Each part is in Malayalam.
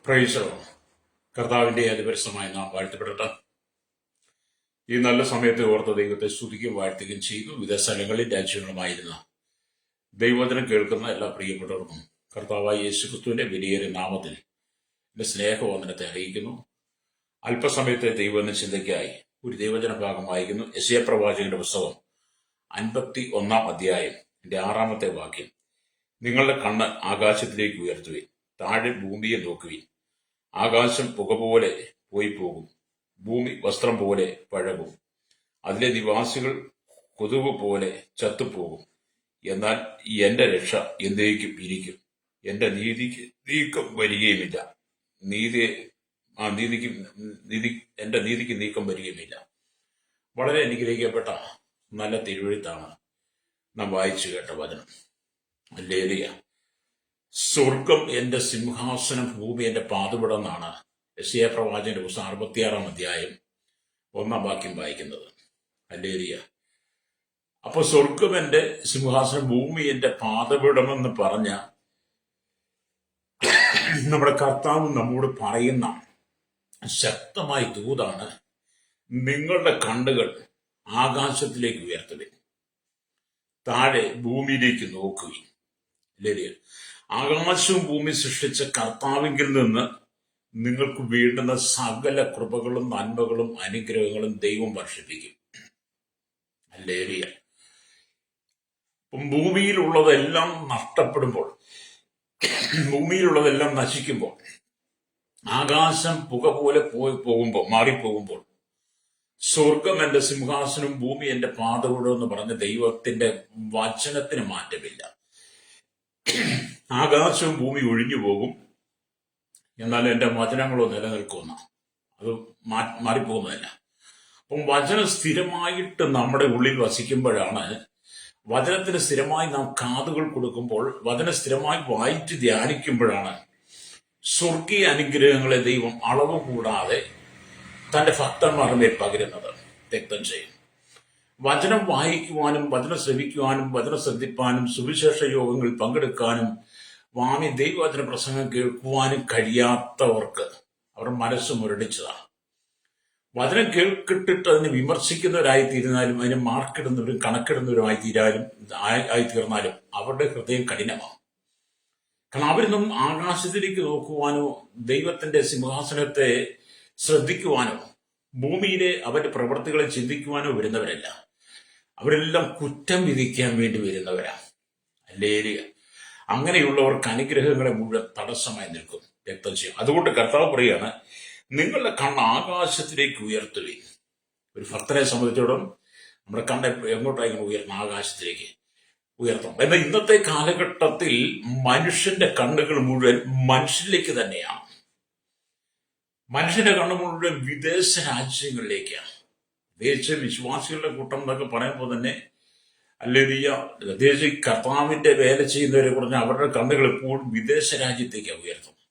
പ്രൈസ് കർത്താവിന്റെ അതിപരിശുദ്ധമായ നാം വാഴ്ത്തപ്പെടട്ടെ. ഈ നല്ല സമയത്ത് ഓർത്ത ദൈവത്തെ സ്തുതിക്കുകയും വാഴ്ത്തുകയും ചെയ്തു. വിവിധ സ്ഥലങ്ങളിൽ രാജ്യങ്ങളുമായിരുന്ന ദൈവവചനം കേൾക്കുന്ന എല്ലാ പ്രിയപ്പെട്ടവർക്കും കർത്താവായ യേശുക്രിസ്തുവിന്റെ വിലയേറിയ നാമത്തിൽ എന്റെ സ്നേഹവന്ദനത്തെ അറിയിക്കുന്നു. അല്പസമയത്തെ ദൈവവചന ചിന്തയ്ക്കായി ഒരു ദൈവവചന ഭാഗം വായിക്കുന്നു. യെശയ്യാ പ്രവാചകന്റെ പുസ്തകം 51 അധ്യായം 6 വാക്യം. നിങ്ങളുടെ കണ്ണ് ആകാശത്തിലേക്ക് ഉയർത്തുവിൻ, താഴെ ഭൂമിയെ നോക്കുവിൻ. ആകാശം പുക പോലെ പോയി പോകും, ഭൂമി വസ്ത്രം പോലെ പഴകും, അതിലെ നിവാസികൾ കൊതുക് പോലെ ചത്തുപോകും. എന്നാൽ എന്റെ രക്ഷ എന്നേക്കും ഇരിക്കും, എന്റെ നീതിക്ക് നീക്കം വരികയുമില്ല. എന്റെ നീതിക്ക് നീക്കം വരികയുമില്ല. വളരെ അനുഗ്രഹിക്കപ്പെട്ട നല്ല തിരുവെഴുത്താണ് നാം വായിച്ചു കേട്ട വചനം. ഹല്ലേലൂയ. സ്വർഗം എന്റെ സിംഹാസനം, ഭൂമി എന്റെ പാദപീഠം എന്നാണ് യെശയ്യാ പ്രവാചകന്റെ പുസ്തകം 66 അധ്യായം 1 വാക്യം വായിക്കുന്നത്. ഹല്ലേലൂയ. അപ്പൊ സ്വർഗം എന്റെ സിംഹാസനം, ഭൂമി എന്റെ പാദപീഠമെന്ന് പറഞ്ഞ നമ്മുടെ കർത്താവ് നമ്മോട് പറയുന്ന ശക്തമായ ദൂതാണ്, നിങ്ങളുടെ കണ്ണുകൾ ആകാശത്തിലേക്ക് ഉയർത്തുവിൻ, താഴെ ഭൂമിയിലേക്ക് നോക്കുകയും. ഹല്ലേലൂയ. ആകാശവും ഭൂമി സൃഷ്ടിച്ച കർത്താവിങ്കിൽ നിന്ന് നിങ്ങൾക്ക് വേണ്ടുന്ന സകല കൃപകളും നന്മകളും അനുഗ്രഹങ്ങളും ദൈവം വർഷിപ്പിക്കും. ഹല്ലേലൂയ. ഭൂമിയിലുള്ളതെല്ലാം നഷ്ടപ്പെടുമ്പോൾ, ഭൂമിയിലുള്ളതെല്ലാം നശിക്കുമ്പോൾ, ആകാശം പുക പോലെ മാറിപ്പോകുമ്പോൾ, സ്വർഗം എന്റെ സിംഹാസനം, ഭൂമി എന്റെ പാദപീഠം എന്ന് പറഞ്ഞ ദൈവത്തിന്റെ വചനത്തിന് മാറ്റമില്ല. ആകാശവും ഭൂമി ഒഴിഞ്ഞു പോകും, എന്നാൽ എന്റെ വചനങ്ങളോ നിലനിൽക്കുന്ന, അത് മാറിപ്പോകുന്നതല്ല. അപ്പം വചനം സ്ഥിരമായിട്ട് നമ്മുടെ ഉള്ളിൽ വസിക്കുമ്പോഴാണ്, വചനത്തിന് സ്ഥിരമായി നാം കാതുകൾ കൊടുക്കുമ്പോൾ, വചനം സ്ഥിരമായി വായിച്ച് ധ്യാനിക്കുമ്പോഴാണ് സ്വർഗീയ അനുഗ്രഹങ്ങളെ ദൈവം അളവ് കൂടാതെ തന്റെ ഭക്തന്മാരുടെ മേൽ പകരുന്നത് വ്യക്തം ചെയ്യും. വചനം വായിക്കുവാനും വചനം ശ്രവിക്കുവാനും വചനം ശ്രദ്ധിപ്പാനും സുവിശേഷ യോഗങ്ങളിൽ പങ്കെടുക്കാനും ദൈവവചന പ്രസംഗം കേൾക്കുവാനും കഴിയാത്തവർക്ക് അവരുടെ മനസ്സ് മുരടിച്ചതാണ്. വചനം കേൾക്കിട്ടിട്ട് അതിനെ വിമർശിക്കുന്നവരായി തീരുന്നാലും, അതിനെ മാർക്കിടുന്നവരും കണക്കിടുന്നവരുമായി തീർന്നാലും അവരുടെ ഹൃദയം കഠിനമാണ്. കാരണം അവരൊന്നും ആകാശത്തിലേക്ക് നോക്കുവാനോ ദൈവത്തിന്റെ സിംഹാസനത്തെ ശ്രദ്ധിക്കുവാനോ ഭൂമിയിലെ അവരുടെ പ്രവൃത്തികളെ ചിന്തിക്കുവാനോ വരുന്നവരല്ല. അവരെല്ലാം കുറ്റം വിധിക്കാൻ വേണ്ടി വരുന്നവരാണ്. ഹല്ലേലൂയ. അങ്ങനെയുള്ളവർക്ക് അനുഗ്രഹങ്ങളെ മുഴുവൻ തടസ്സമായി നിൽക്കും, വ്യക്തം ചെയ്യും. അതുകൊണ്ട് കർത്താവ് പറയാണ്, നിങ്ങളുടെ കണ്ണ് ആകാശത്തിലേക്ക് ഉയർത്തുവിൻ. ഒരു ഭക്തനെ സംബന്ധിച്ചിടത്തോളം നമ്മുടെ കണ്ണ് എങ്ങോട്ടായിരിക്കും ഉയർന്ന? ആകാശത്തിലേക്ക് ഉയർത്തണം. എന്നാൽ ഇന്നത്തെ കാലഘട്ടത്തിൽ മനുഷ്യന്റെ കണ്ണുകൾ മുഴുവൻ മനുഷ്യനിലേക്ക് തന്നെയാണ്. മനുഷ്യന്റെ കണ്ണ് മുഴുവൻ വിദേശ രാജ്യങ്ങളിലേക്കാണ്. വിദേശ വിശ്വാസികളുടെ കൂട്ടം എന്നൊക്കെ പറയുമ്പോൾ തന്നെ, ഹല്ലേലൂയ, പ്രത്യേകിച്ച് കർത്താവിന്റെ വേല ചെയ്യുന്നവരെ കുറിച്ച് അവരുടെ കണ്ണുകൾ എപ്പോഴും വിദേശ രാജ്യത്തേക്കാണ് ഉയർത്തുന്നത്,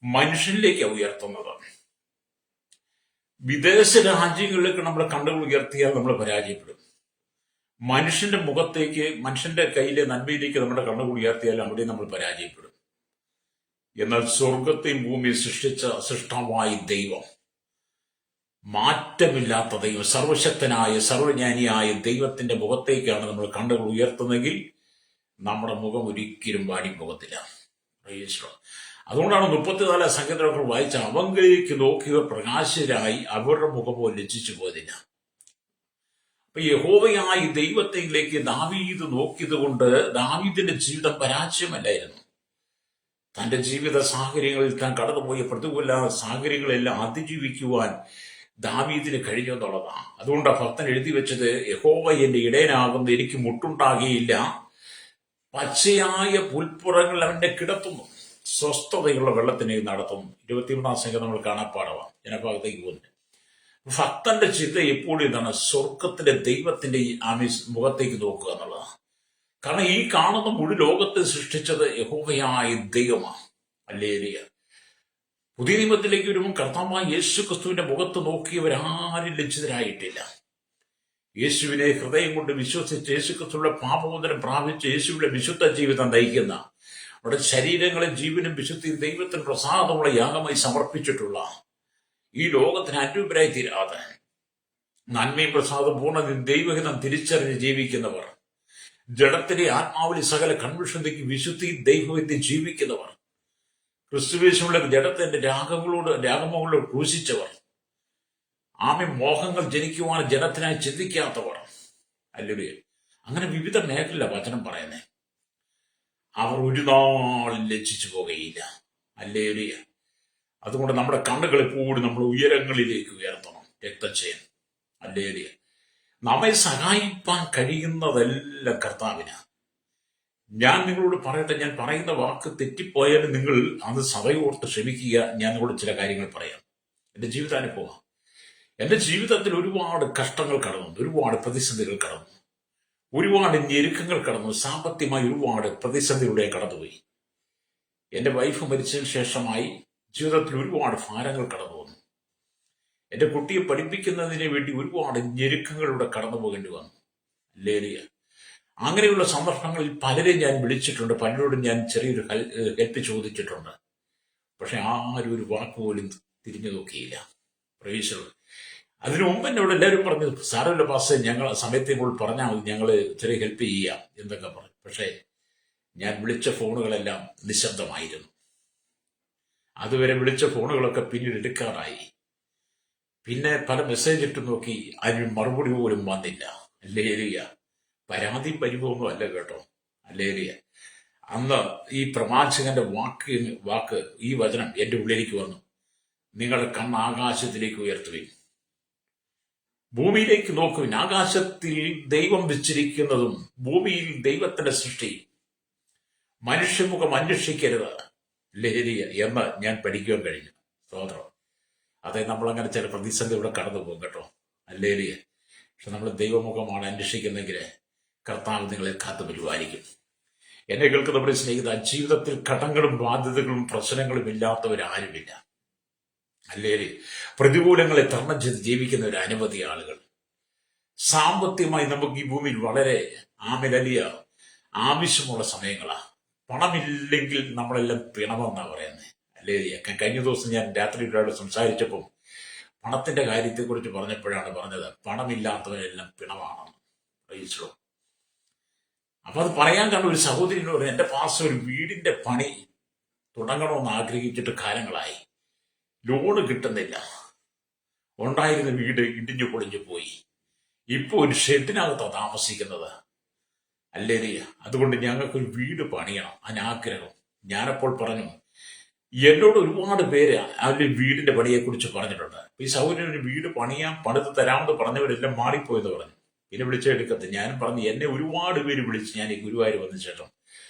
മനുഷ്യനിലേക്കാണ് ഉയർത്തുന്നത്. വിദേശ രാജ്യങ്ങളിലേക്ക് നമ്മുടെ കണ്ണുകൾ ഉയർത്തിയാൽ നമ്മൾ പരാജയപ്പെടും. മനുഷ്യന്റെ മുഖത്തേക്ക്, മനുഷ്യന്റെ കയ്യിലെ നന്മയിലേക്ക് നമ്മുടെ കണ്ണുകൾ ഉയർത്തിയാൽ അവിടെ നമ്മൾ പരാജയപ്പെടും. എന്നാൽ സ്വർഗത്തെയും ഭൂമിയും സൃഷ്ടിച്ച സൃഷ്ടാവായ ദൈവം, മാറ്റമില്ലാത്ത ദൈവം, സർവശക്തനായ സർവജ്ഞാനിയായ ദൈവത്തിന്റെ മുഖത്തേക്കാണ് നമ്മൾ കണ്ണുകൾ ഉയർത്തുന്നതെങ്കിൽ നമ്മുടെ മുഖം ഒരിക്കലും വാടിപ്പോകത്തില്ല. അതുകൊണ്ടാണ് 34 സങ്കീർത്തനങ്ങൾ വായിച്ച, അവങ്കിലേക്ക് നോക്കിയവർ പ്രകാശരായി, അവരുടെ മുഖമോ ലജ്ജിച്ചു പോയതില്ല. അപ്പൊ യഹോവയായ ദൈവത്തിലേക്ക് ദാവീദ് നോക്കിയത് കൊണ്ട് ദാവീദിന്റെ ജീവിതം പരാജയമല്ലായിരുന്നു. തന്റെ ജീവിത സാഹചര്യങ്ങളിൽ താൻ കടന്നുപോയ പ്രതികൂല സാഹചര്യങ്ങളെല്ലാം അതിജീവിക്കുവാൻ ദാവീദിന് കഴിഞ്ഞു എന്നുള്ളതാണ്. അതുകൊണ്ട് ആ ഭക്തൻ എഴുതി വെച്ചത്, യഹോവ എന്റെ ഇടയനാകുന്നു, എനിക്ക് മുട്ടുണ്ടാകുകയില്ല. പച്ചയായ പുൽപ്പുറങ്ങൾ അവന്റെ കിടത്തുന്നു, സ്വസ്ഥതയുള്ള വെള്ളത്തിനെ നടത്തുന്നു. 23 സംഖ്യ നമ്മൾ കാണാപ്പാടവാം. ജനഭാഗത്തേക്ക് പോകുന്നത് ഭക്തന്റെ ചിന്ത എപ്പോഴും ഇതാണ്, സ്വർഗത്തിന്റെ ദൈവത്തിന്റെ മുഖത്തേക്ക് നോക്കുക എന്നുള്ളതാണ്. കാരണം ഈ കാണുന്ന മുഴു ലോകത്തെ സൃഷ്ടിച്ചത് യഹോവയായ ദൈവമാണ്. ഹല്ലേലൂയ. പുതിയ നിയമത്തിലേക്ക് വരുമ്പോൾ കർത്താവായ യേശു ക്രിസ്തുവിന്റെ മുഖത്ത് നോക്കിയവരാരും ലജ്ജിതരായിട്ടില്ല. യേശുവിനെ ഹൃദയം കൊണ്ട് വിശ്വസിച്ച് യേശു ക്രിസ്തുവിന്റെ പാപമോചനം പ്രാപിച്ച് യേശുവിന്റെ വിശുദ്ധ ജീവിതം നയിക്കുന്ന നമ്മുടെ ശരീരങ്ങളെ ജീവനും വിശുദ്ധിയും ദൈവത്തിന് പ്രസാദമുള്ള യാഗമായി സമർപ്പിച്ചിട്ടുള്ള ഈ ലോകത്തിന് അന്യൂപരായി തീരാതെ നന്മയും പ്രസാദം പൂർണ്ണതയും ദൈവഹിതം തിരിച്ചറിഞ്ഞ് ജീവിക്കുന്നവർ, ജഡത്തിലെ ആത്മാവിലെ സകല കൺവിഷതയ്ക്ക് വിശുദ്ധിയും ദൈവഹിതം ജീവിക്കുന്നവർ, ക്രിസ്തുവേശുള്ള ജഡത്തിന്റെ രാഗങ്ങളോട് ക്രൂശിച്ചവർ, മോഹങ്ങൾ ജനിക്കുവാൻ ജനത്തിനായി ചിന്തിക്കാത്തവർ, അല്ലേ, അങ്ങനെ വിവിധ മേഖല വചനം പറയുന്നേ, അവർ ഒരു നാളും ലജ്ജിച്ചു പോകുകയില്ല. അല്ലേ. അതുകൊണ്ട് നമ്മുടെ കണ്ണുകൾ എപ്പോഴും നമ്മൾ ഉയരങ്ങളിലേക്ക് ഉയർത്തണം. രക്തച്ചയൻ. അല്ലേ. നമ്മെ സഹായിപ്പാൻ കഴിയുന്നതെല്ലാം കർത്താവിന്. ഞാൻ നിങ്ങളോട് പറയട്ടെ, ഞാൻ പറയുന്ന വാക്ക് തെറ്റിപ്പോയാലും നിങ്ങൾ അത് സഭയോർത്ത് ക്ഷമിക്കുക. ഞാൻ നിങ്ങളോട് ചില കാര്യങ്ങൾ പറയാം. എന്റെ ജീവിതാനുഭവം. എന്റെ ജീവിതത്തിൽ ഒരുപാട് കഷ്ടങ്ങൾ കടന്നു, ഒരുപാട് പ്രതിസന്ധികൾ കടന്നു, ഒരുപാട് ഞെരുക്കങ്ങൾ കടന്നു, സാമ്പത്തികമായി ഒരുപാട് പ്രതിസന്ധികളുടെ കടന്നുപോയി. എന്റെ വൈഫ് മരിച്ചതിന് ശേഷമായി ജീവിതത്തിൽ ഒരുപാട് ഭാരങ്ങൾ കടന്നു വന്നു. എന്റെ കുട്ടിയെ പഠിപ്പിക്കുന്നതിന് വേണ്ടി ഒരുപാട് ഞെരുക്കങ്ങളിലൂടെ കടന്നു പോകേണ്ടി വന്നു. ലേലിയ. അങ്ങനെയുള്ള സന്ദർഭങ്ങളിൽ പലരെയും ഞാൻ വിളിച്ചിട്ടുണ്ട്, പലരോടും ഞാൻ ചെറിയൊരു ഹെൽപ്പ് ചോദിച്ചിട്ടുണ്ട്. പക്ഷെ ആരും ഒരു വാക്ക് പോലും തിരിഞ്ഞു നോക്കിയില്ല. പ്രവേശനം. അതിനു മുമ്പ് എന്നോട് എല്ലാവരും പറഞ്ഞു, സാരമില്ല പാസ്, ഞങ്ങൾ സമയത്തേക്കുൾ പറഞ്ഞാൽ മതി, ഞങ്ങൾ ചെറിയ ഹെൽപ്പ് ചെയ്യാം എന്നൊക്കെ പറഞ്ഞു. പക്ഷേ ഞാൻ വിളിച്ച ഫോണുകളെല്ലാം നിശബ്ദമായിരുന്നു. അതുവരെ വിളിച്ച ഫോണുകളൊക്കെ പിന്നീട് എടുക്കാറായി. പിന്നെ പല മെസ്സേജ് ഇട്ട് നോക്കി, അതിന് മറുപടി പോലും വന്നില്ല. അല്ലേലിയ. പരാതിയും പരിഭവമൊന്നും അല്ല കേട്ടോ. അല്ലേലിയ. അന്ന് ഈ പ്രവാചകന്റെ വാക്ക് ഈ വചനം എന്റെ ഉള്ളിലേക്ക് വന്നു. നിങ്ങളുടെ കണ്ണ് ആകാശത്തിലേക്ക് ഉയർത്തുവിൻ, ഭൂമിയിലേക്ക് നോക്കുവിൻ. ആകാശത്തിൽ ദൈവം വെച്ചിരിക്കുന്നതും ഭൂമിയിൽ ദൈവത്തിന്റെ സൃഷ്ടി, മനുഷ്യമുഖം അന്വേഷിക്കരുത് ലഹരിയ എന്ന് ഞാൻ പഠിക്കുവാൻ കഴിഞ്ഞു. സ്തോത്രം. അതായത് നമ്മളങ്ങനെ ചില പ്രതിസന്ധി ഇവിടെ കടന്നു പോകും കേട്ടോ. അല്ലേലിയ. പക്ഷെ നമ്മൾ ദൈവമുഖമാണ് അന്വേഷിക്കുന്നെങ്കിൽ കർത്താവ് നിങ്ങളെ കാത്തു പരിപാലിക്കും. എന്നെ കേൾക്കുന്നവരെ സ്നേഹിത, ജീവിതത്തിൽ കടങ്ങളും ബാധ്യതകളും പ്രശ്നങ്ങളും ഇല്ലാത്തവരാരുമില്ല. അല്ലേലേ. പ്രതികൂലങ്ങളെ തരണം ചെയ്ത് ജീവിക്കുന്ന ഒരു അനവധി ആളുകൾ. സാമ്പത്തികമായി നമുക്ക് ഈ ഭൂമിയിൽ വളരെ വലിയ ആവശ്യമുള്ള സമയങ്ങളാണ്. പണമില്ലെങ്കിൽ നമ്മളെല്ലാം പിണമെന്നാണ് പറയുന്നത്. അല്ലേ. കഴിഞ്ഞ ദിവസം ഞാൻ രാത്രി ഒരാളോട് സംസാരിച്ചപ്പോൾ പണത്തിന്റെ കാര്യത്തെക്കുറിച്ച് പറഞ്ഞപ്പോഴാണ് പറഞ്ഞത്, പണമില്ലാത്തവരെല്ലാം പിണമാണെന്ന്. പ്രൈസ്. അപ്പൊ അത് പറയാൻ കാരണം ഒരു സഹോദരിനോട്, എന്റെ പാസ്റ്റർ ഒരു വീടിന്റെ പണി തുടങ്ങണമെന്ന് ആഗ്രഹിച്ചിട്ട് കാലങ്ങളായി, ലോണ് കിട്ടുന്നില്ല, ഉണ്ടായിരുന്ന വീട് ഇടിഞ്ഞു പൊളിഞ്ഞു പോയി, ഇപ്പൊ ഒരു ഷെഡിനകത്താണ് താമസിക്കുന്നത്. അല്ലേ. അതുകൊണ്ട് ഞങ്ങൾക്കൊരു വീട് പണിയണം, അതിനാഗ്രഹം. ഞാനപ്പോൾ പറഞ്ഞു, എന്നോട് ഒരുപാട് പേര് അവരുടെ വീടിന്റെ പണിയെക്കുറിച്ച് പറഞ്ഞിട്ടുണ്ട്. ഈ സൗകര്യം ഒരു വീട് പണിത് തരാമെന്ന് പറഞ്ഞവരെല്ലാം മാറിപ്പോയെന്ന് പറഞ്ഞു. പിന്നെ വിളിച്ചെടുക്കത്ത് ഞാനും പറഞ്ഞു, എന്നെ ഒരുപാട് പേര് വിളിച്ച് ഞാൻ ഈ ഗുരുവായൂർ വന്ന ശേഷം,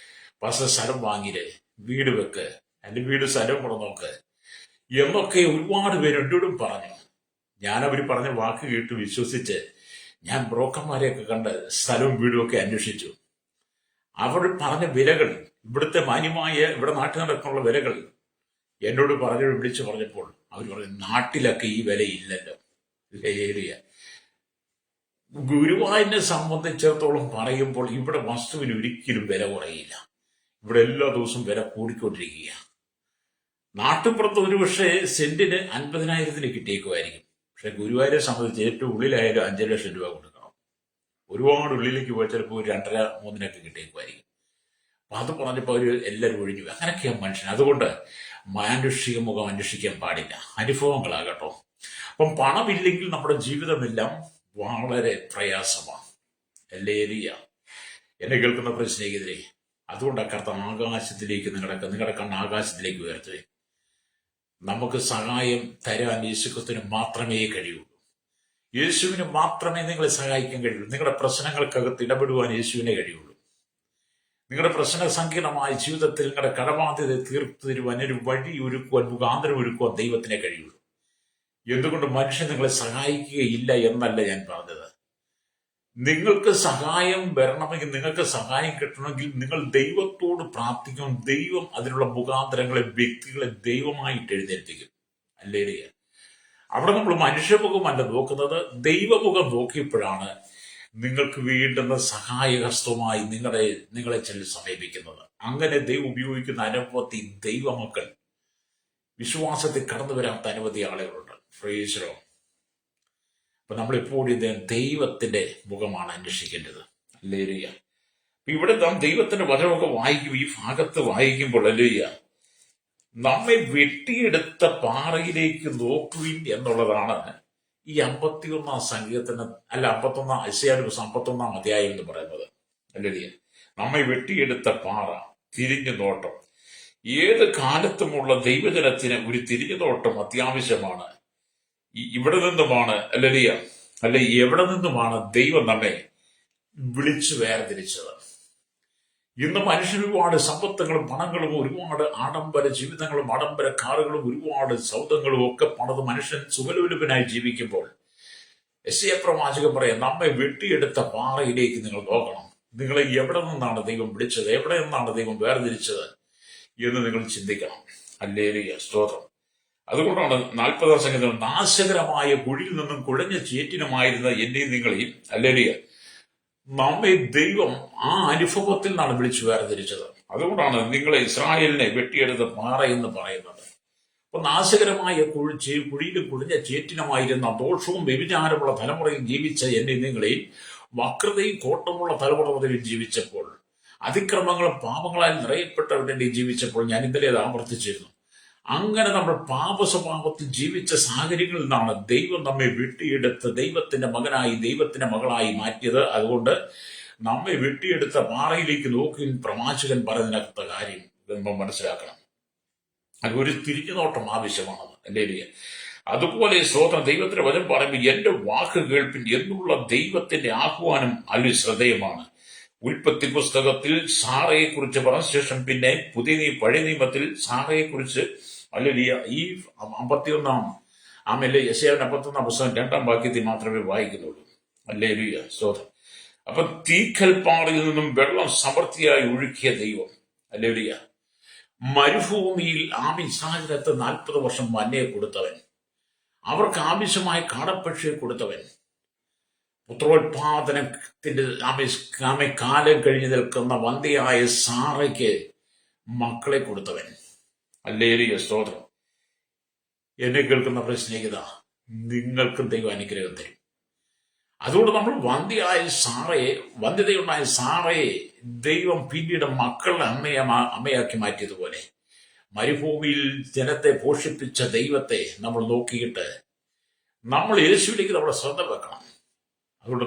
പക്ഷെ സ്ഥലം വാങ്ങിയില്ലേ, വീട് വെക്ക്, എന്റെ വീട് സ്ഥലം കൂടെ നോക്ക് എന്നൊക്കെ ഒരുപാട് പേര് എന്നോടും പറഞ്ഞു. ഞാൻ അവർ പറഞ്ഞ വാക്ക് കേട്ട് വിശ്വസിച്ച് ഞാൻ ബ്രോക്കർമാരെയൊക്കെ കണ്ട് സ്ഥലവും വീടും ഒക്കെ അന്വേഷിച്ചു. അവർ പറഞ്ഞ വിലകൾ, ഇവിടുത്തെ മാന്യമായ ഇവിടെ നാട്ടിൽ നടക്കാനുള്ള വിലകൾ എന്നോട് വിളിച്ചു പറഞ്ഞപ്പോൾ അവർ പറഞ്ഞു, നാട്ടിലൊക്കെ ഈ വില ഇല്ലല്ലോ. ഏരിയ ഗുരുവായൂരിനെ സംബന്ധിച്ചിടത്തോളം പറയുമ്പോൾ ഇവിടെ വസ്തുവിന് ഒരിക്കലും വില കുറയില്ല. ഇവിടെ എല്ലാ ദിവസവും വില കൂടിക്കൊണ്ടിരിക്കുക. നാട്ടുപുറത്ത് ഒരുപക്ഷെ സെന്റിന് 50,000 കിട്ടിയേക്കുമായിരിക്കും. പക്ഷെ ഗുരുവായൂരെ സംബന്ധിച്ച് ഏറ്റവും ഉള്ളിലായാലും 5 ലക്ഷം രൂപ കൊടുക്കണം. ഒരുപാട് ഉള്ളിലേക്ക് പോയി ചിലപ്പോൾ 2.5-3 കിട്ടിയേക്കുമായിരിക്കും. അപ്പൊ അത് പറഞ്ഞപ്പോൾ അവർ എല്ലാവരും ഒഴിഞ്ഞു. അങ്ങനെയൊക്കെയാണ് മനുഷ്യൻ. അതുകൊണ്ട് മാനുഷിക മുഖം അന്വേഷിക്കാൻ പാടില്ല. അനുഭവങ്ങളാകട്ടോ. അപ്പം പണമില്ലെങ്കിൽ നമ്മുടെ ജീവിതമെല്ലാം വളരെ പ്രയാസമാണ്. എല്ലേരിയ. എന്നെ കേൾക്കുന്ന സ്നേഹിതരെ, അതുകൊണ്ട് കർത്താവ് ആകാശത്തിലേക്ക് നിങ്ങളുടെ കണ്ണ് ആകാശത്തിലേക്ക് ഉയർത്തുക. നമുക്ക് സഹായം തരാൻ യേശുക്രിസ്തുവിന് മാത്രമേ കഴിയുള്ളൂ. യേശുവിന് മാത്രമേ നിങ്ങളെ സഹായിക്കാൻ കഴിയുള്ളൂ. നിങ്ങളുടെ പ്രശ്നങ്ങൾക്കകത്ത് ഇടപെടുവാൻ യേശുവിനെ കഴിയുള്ളൂ. നിങ്ങളുടെ പ്രശ്ന സങ്കീർണമായ ജീവിതത്തിൽ നിങ്ങളുടെ കടബാധ്യത തീർത്തു തരുവാൻ ഒരു വഴി ഒരുക്കുവാൻ, മുഖാന്തരം ഒരുക്കുവാൻ ദൈവത്തിനെ കഴിയുള്ളൂ. എന്തുകൊണ്ട് മനുഷ്യൻ നിങ്ങളെ സഹായിക്കുകയില്ല എന്നല്ല ഞാൻ പറഞ്ഞത്. നിങ്ങൾക്ക് സഹായം വരണമെങ്കിൽ, നിങ്ങൾക്ക് സഹായം കിട്ടണമെങ്കിൽ നിങ്ങൾ ദൈവത്തോട് പ്രാർത്ഥിക്കണം. ദൈവം അതിനുള്ള മുഖാന്തരങ്ങളെ, വ്യക്തികളെ ദൈവമായിട്ട് എഴുന്നേൽപ്പിക്കും. അല്ലേ. അവിടെ നമ്മൾ മനുഷ്യമുഖമല്ല നോക്കുന്നത്, ദൈവമുഖം നോക്കിയപ്പോഴാണ് നിങ്ങൾക്ക് വേണ്ടുന്ന സഹായഹസ്തവുമായി നിങ്ങളെ ചെല്ലി സമീപിക്കുന്നത്. അങ്ങനെ ദൈവം ഉപയോഗിക്കുന്ന അനവധി ദൈവമക്കൾ, വിശ്വാസത്തിൽ കടന്നു വരാത്ത അനവധി ആളുകളുണ്ട്. ഫ്രേസറോ. അപ്പൊ നമ്മളെപ്പോഴും ദൈവത്തിന്റെ മുഖമാണ് അന്വേഷിക്കേണ്ടത്. ഹല്ലേലൂയ. ഇവിടെ നാം ദൈവത്തിന്റെ വചനമൊക്കെ വായിക്കും. ഈ ഭാഗത്ത് വായിക്കുമ്പോൾ ഹല്ലേലൂയ, നമ്മെ വെട്ടിയെടുത്ത പാറയിലേക്ക് നോക്കുവിൻ എന്നുള്ളതാണ് ഈ 51 സംഗീതത്തിന്, അല്ല 51 ഐസയ്യാ 51 അധ്യായം എന്ന് പറയുന്നത്. ഹല്ലേലൂയ. നമ്മെ വെട്ടിയെടുത്ത പാറ, തിരിഞ്ഞു നോട്ടം. ഏത് കാലത്തുമുള്ള ദൈവജനത്തിന് ഒരു തിരിഞ്ഞു നോട്ടം അത്യാവശ്യമാണ്. ഇവിടെ നിന്നുമാണ് ഹല്ലേലൂയ, അല്ലെ എവിടെ നിന്നുമാണ് ദൈവം നമ്മെ വിളിച്ചു വേർതിരിച്ചത്. ഇന്ന് മനുഷ്യർ ഒരുപാട് സമ്പത്തുകളും പണങ്ങളും, ഒരുപാട് ആഡംബര ജീവിതങ്ങളും ആഡംബര കാറുകളും ഒരുപാട് സൗദങ്ങളും ഒക്കെ പണിത് മനുഷ്യൻ സുഖലോലുപനായി ജീവിക്കുമ്പോൾ യെശയ്യാ പ്രവാചകൻ പറയാം, നമ്മെ വെട്ടിയെടുത്ത പാറയിലേക്ക് നിങ്ങൾ നോക്കണം. നിങ്ങളെ എവിടെ നിന്നാണ് ദൈവം വിളിച്ചത്, എവിടെ നിന്നാണ് ദൈവം വേർതിരിച്ചത് എന്ന് നിങ്ങൾ ചിന്തിക്കണം. ഹല്ലേലൂയ, സ്തോത്രം. അതുകൊണ്ടാണ് 40 സംഗീതം, നാശകരമായ കുഴിയിൽ നിന്നും കുഴഞ്ഞ ചേറ്റിനുമായിരുന്ന എന്നെയും നിങ്ങളെയും ഹല്ലേലൂയ, നമ്മെ ദൈവം ആ അനുഭവത്തിൽ നിന്നാണ് വിളിച്ചു വേർതിരിച്ചത്. അതുകൊണ്ടാണ് നിങ്ങളെ ഇസ്രായേലിനെ വെട്ടിയെടുത്ത പാറ എന്ന് പറയുന്നത്. അപ്പൊ നാശകരമായ കുഴിയിലും കുഴിഞ്ഞ ചേറ്റിനുമായിരുന്ന ദോഷവും വ്യഭിചാരമുള്ള തലമുറയിൽ ജീവിച്ച എന്നെ നിങ്ങളെയും വക്രതയും കോട്ടമുള്ള തലമുറയിൽ ജീവിച്ചപ്പോൾ, അതിക്രമങ്ങളും പാപങ്ങളാൽ നിറയപ്പെട്ടവരുടെ ജീവിച്ചപ്പോൾ, ഞാൻ ഇന്നലെ അത് ആവർത്തിച്ചിരുന്നു. അങ്ങനെ നമ്മൾ പാപസ്വഭാവത്തിൽ ജീവിച്ച സാഹചര്യങ്ങളിൽ നിന്നാണ് ദൈവം നമ്മെ വെട്ടിയെടുത്ത് ദൈവത്തിന്റെ മകനായി, ദൈവത്തിന്റെ മകളായി മാറ്റിയത്. അതുകൊണ്ട് നമ്മെ വെട്ടിയെടുത്ത പാറയിലേക്ക് നോക്കി പ്രവാചകൻ പറഞ്ഞതിനകത്ത കാര്യം നമ്മൾ മനസ്സിലാക്കണം. അത് ഒരു തിരിഞ്ഞുനോട്ടം ആവശ്യമാണ്. ഹല്ലേലൂയ. അതുപോലെ സ്തോത്രം, ദൈവത്തിന്റെ വചനം പറയുമ്പോൾ എന്റെ വാക്ക് കേൾപ്പിൻ എന്നുള്ള ദൈവത്തിന്റെ ആഹ്വാനം ശ്രദ്ധേയമാണ്. ഉൽപ്പത്തി പുസ്തകത്തിൽ സാറയെ കുറിച്ച് പറഞ്ഞ ശേഷം പിന്നെ പഴയ നിയമത്തിൽ സാറയെ കുറിച്ച് ഹല്ലേലൂയ ഈ 51 ആമേലെ യെശയ്യാവിന്റെ 51 പുസ്തകം 2-ാം വാക്യത്തിൽ മാത്രമേ വായിക്കുന്നുള്ളൂ. ഹല്ലേലൂയ, സ്തോത്രം. അപ്പൊ തീക്കൽപ്പാറയിൽ നിന്നും വെള്ളം സമൃദ്ധിയായി ഒഴുക്കിയ ദൈവം, ഹല്ലേലൂയ. മരുഭൂമിയിൽ ഇസ്രായേലിനകത്ത് 40 വർഷം മന്നയെ കൊടുത്തവൻ, അവർക്ക് ആവശ്യമായ കാടപ്പക്ഷിയെ കൊടുത്തവൻ, പുത്രോത്പാദനത്തിന്റെ കാലം കഴിഞ്ഞു നിൽക്കുന്ന വന്ധ്യയായ സാറയ്ക്ക് മക്കളെ കൊടുത്തവൻ. ഹല്ലേലൂയ, സ്തോത്രം. എന്നെ കേൾക്കുന്ന സ്നേഹിത, നിങ്ങൾക്കും ദൈവം അനുഗ്രഹം തരും. അതുകൊണ്ട് നമ്മൾ വന്ധ്യതയുണ്ടായ സാറയെ ദൈവം പിന്നീട് മക്കളുടെ അമ്മയാക്കി മാറ്റിയതുപോലെ മരുഭൂമിയിൽ ജനത്തെ പോഷിപ്പിച്ച ദൈവത്തെ നമ്മൾ നോക്കിയിട്ട് നമ്മൾ യേശുവിലേക്ക് നമ്മുടെ ശ്രദ്ധ വെക്കണം. അതുകൊണ്ട്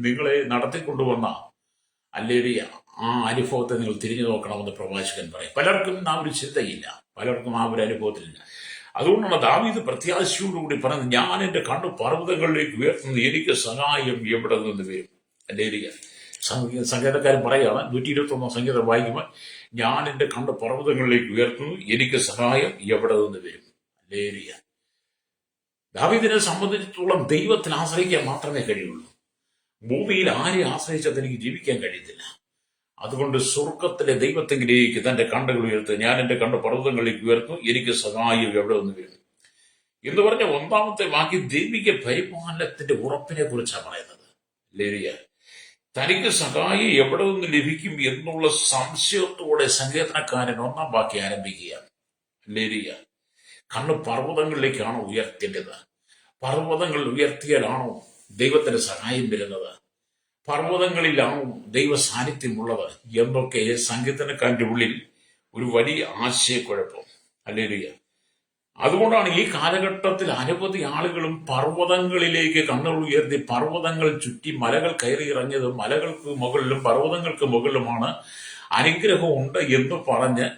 നിങ്ങളെ നടത്തിക്കൊണ്ടുവന്ന ഹല്ലേലൂയ ആ അനുഭവത്തെ നിങ്ങൾ തിരിഞ്ഞു നോക്കണമെന്ന് പ്രവാചകൻ പറയും. പലർക്കും ആ ഒരു ചിന്തയില്ല, പലർക്കും ആ ഒരു അനുഭവത്തിലില്ല. അതുകൊണ്ടാണ് ദാവീദ് പ്രത്യാശയോടുകൂടി പറയുന്നത്, ഞാൻ എന്റെ കണ്ണ് പർവ്വതങ്ങളിലേക്ക് ഉയർത്തുന്നത്, എനിക്ക് സഹായം എവിടെ നിന്ന് വരും. ഹല്ലേലൂയ. സംഗീതക്കാരൻ പറയുകയാണ്, 121 സംഗീതം വായിക്കുമ്പോൾ, ഞാൻ എന്റെ കണ്ണ് പർവ്വതങ്ങളിലേക്ക് ഉയർത്തുന്നു, എനിക്ക് സഹായം എവിടെ നിന്ന് വരും. ഹല്ലേലൂയ. ദാവീദിനെ സംബന്ധിച്ചിടത്തോളം ദൈവത്തിൽ ആശ്രയിക്കാൻ മാത്രമേ കഴിയുള്ളൂ. ഭൂമിയിൽ ആരെ ആശ്രയിച്ചത് എനിക്ക് ജീവിക്കാൻ കഴിയത്തില്ല. അതുകൊണ്ട് സ്വർഗത്തിലെ ദൈവത്തെങ്കിലേക്ക് തന്റെ കണ്ണുകൾ ഉയർത്തുക. ഞാൻ എന്റെ കണ്ണ് പർവ്വതങ്ങളിലേക്ക് ഉയർത്തും, എനിക്ക് സഹായം എവിടെ നിന്ന് വരും എന്ന് പറഞ്ഞ 1-ാമത്തെ വാക്യം ദൈവിക പരിപാലനത്തിന്റെ ഉറപ്പിനെ കുറിച്ചാണ് പറയുന്നത്. ഹല്ലേലൂയ. തനിക്ക് സഹായം എവിടെ നിന്ന് ലഭിക്കും എന്നുള്ള സംശയത്തോടെ സങ്കീർത്തനക്കാരൻ 1-ാം വാക്യം ആരംഭിക്കുകയാണ്. ഹല്ലേലൂയ. കണ്ണ് പർവ്വതങ്ങളിലേക്കാണോ ഉയർത്തേണ്ടത്? പർവ്വതങ്ങൾ ഉയർത്തിയാലാണോ ദൈവത്തിന്റെ സഹായം വരുന്നത്? പർവ്വതങ്ങളിലാണോ ദൈവ സാന്നിധ്യമുള്ളത് എന്നൊക്കെ സങ്കീർത്തനക്കാരന്റെ ഉള്ളിൽ ഒരു വലിയ ആശയക്കുഴപ്പം. ഹല്ലേലൂയ. അതുകൊണ്ടാണ് ഈ കാലഘട്ടത്തിൽ അനവധി ആളുകളും പർവ്വതങ്ങളിലേക്ക് കണ്ണുകൾ ഉയർത്തി പർവ്വതങ്ങൾ ചുറ്റി മലകൾ കയറി ഇറങ്ങിയതും മലകൾക്ക് മുകളിലും പർവ്വതങ്ങൾക്ക് മുകളിലുമാണ് അനുഗ്രഹമുണ്ട് എന്ന് പറഞ്ഞ്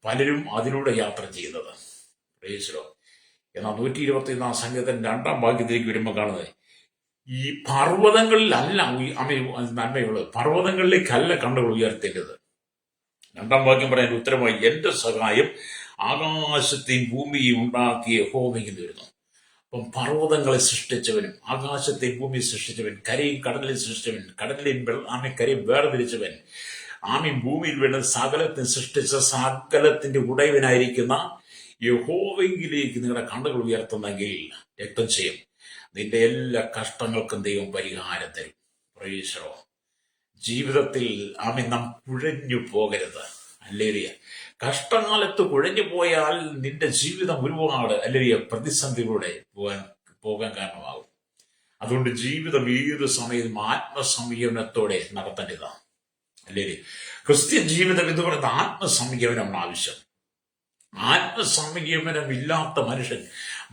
പലരും അതിലൂടെ യാത്ര ചെയ്യുന്നത്. എന്നാൽ 121 സംഗീതം 2-ാം വാക്യത്തിലേക്ക് വരുമ്പോൾ കാണുന്നത്, ഈ പർവ്വതങ്ങളിലല്ല നന്മയുള്ളത്, പർവ്വതങ്ങളിലേക്കല്ല കണ്ണുകൾ ഉയർത്തേണ്ടത്. 2-ാം വാക്യം പറയാൻ ഉത്തരമായി, എന്റെ സഹായം ആകാശത്തെയും ഭൂമിയും ഉണ്ടാക്കിയ യഹോവയിൽ വരുന്നു. അപ്പം പർവ്വതങ്ങളെ സൃഷ്ടിച്ചവനും ആകാശത്തെയും ഭൂമിയെ സൃഷ്ടിച്ചവൻ, കരയും കടലിൽ സൃഷ്ടിച്ചവൻ, കടലിലെയും കരയും വേർതിരിച്ചവൻ, ഭൂമിയിൽ വേണ്ട സകലത്തെ സൃഷ്ടിച്ച സകലത്തിന്റെ ഉടയവനായിരിക്കുന്ന യഹോവയിലേക്ക് നിങ്ങളുടെ കണ്ണുകൾ ഉയർത്തുന്നെങ്കിൽ രക്തം ചെയ്യും, നിന്റെ എല്ലാ കഷ്ടങ്ങൾക്കും ദൈവം പരിഹാരം തരും. പ്രവേശനോ ജീവിതത്തിൽ നാം കുഴഞ്ഞു പോകരുത്. അല്ലേലിയ. കഷ്ടകാലത്ത് കുഴഞ്ഞു പോയാൽ നിന്റെ ജീവിതം ഒരുപാട് അല്ലേലിയ പ്രതിസന്ധികളുടെ പോകാൻ കാരണമാകും. അതുകൊണ്ട് ജീവിതം ഏത് സമയത്തും ആത്മസംയമനത്തോടെ നടത്തേണ്ടതാണ്. അല്ലേലിയ. ക്രിസ്ത്യൻ ജീവിതം എന്ന് പറയുന്നത് ആത്മസംയമനമാണ് ആവശ്യം. ആത്മസംയമനമില്ലാത്ത മനുഷ്യൻ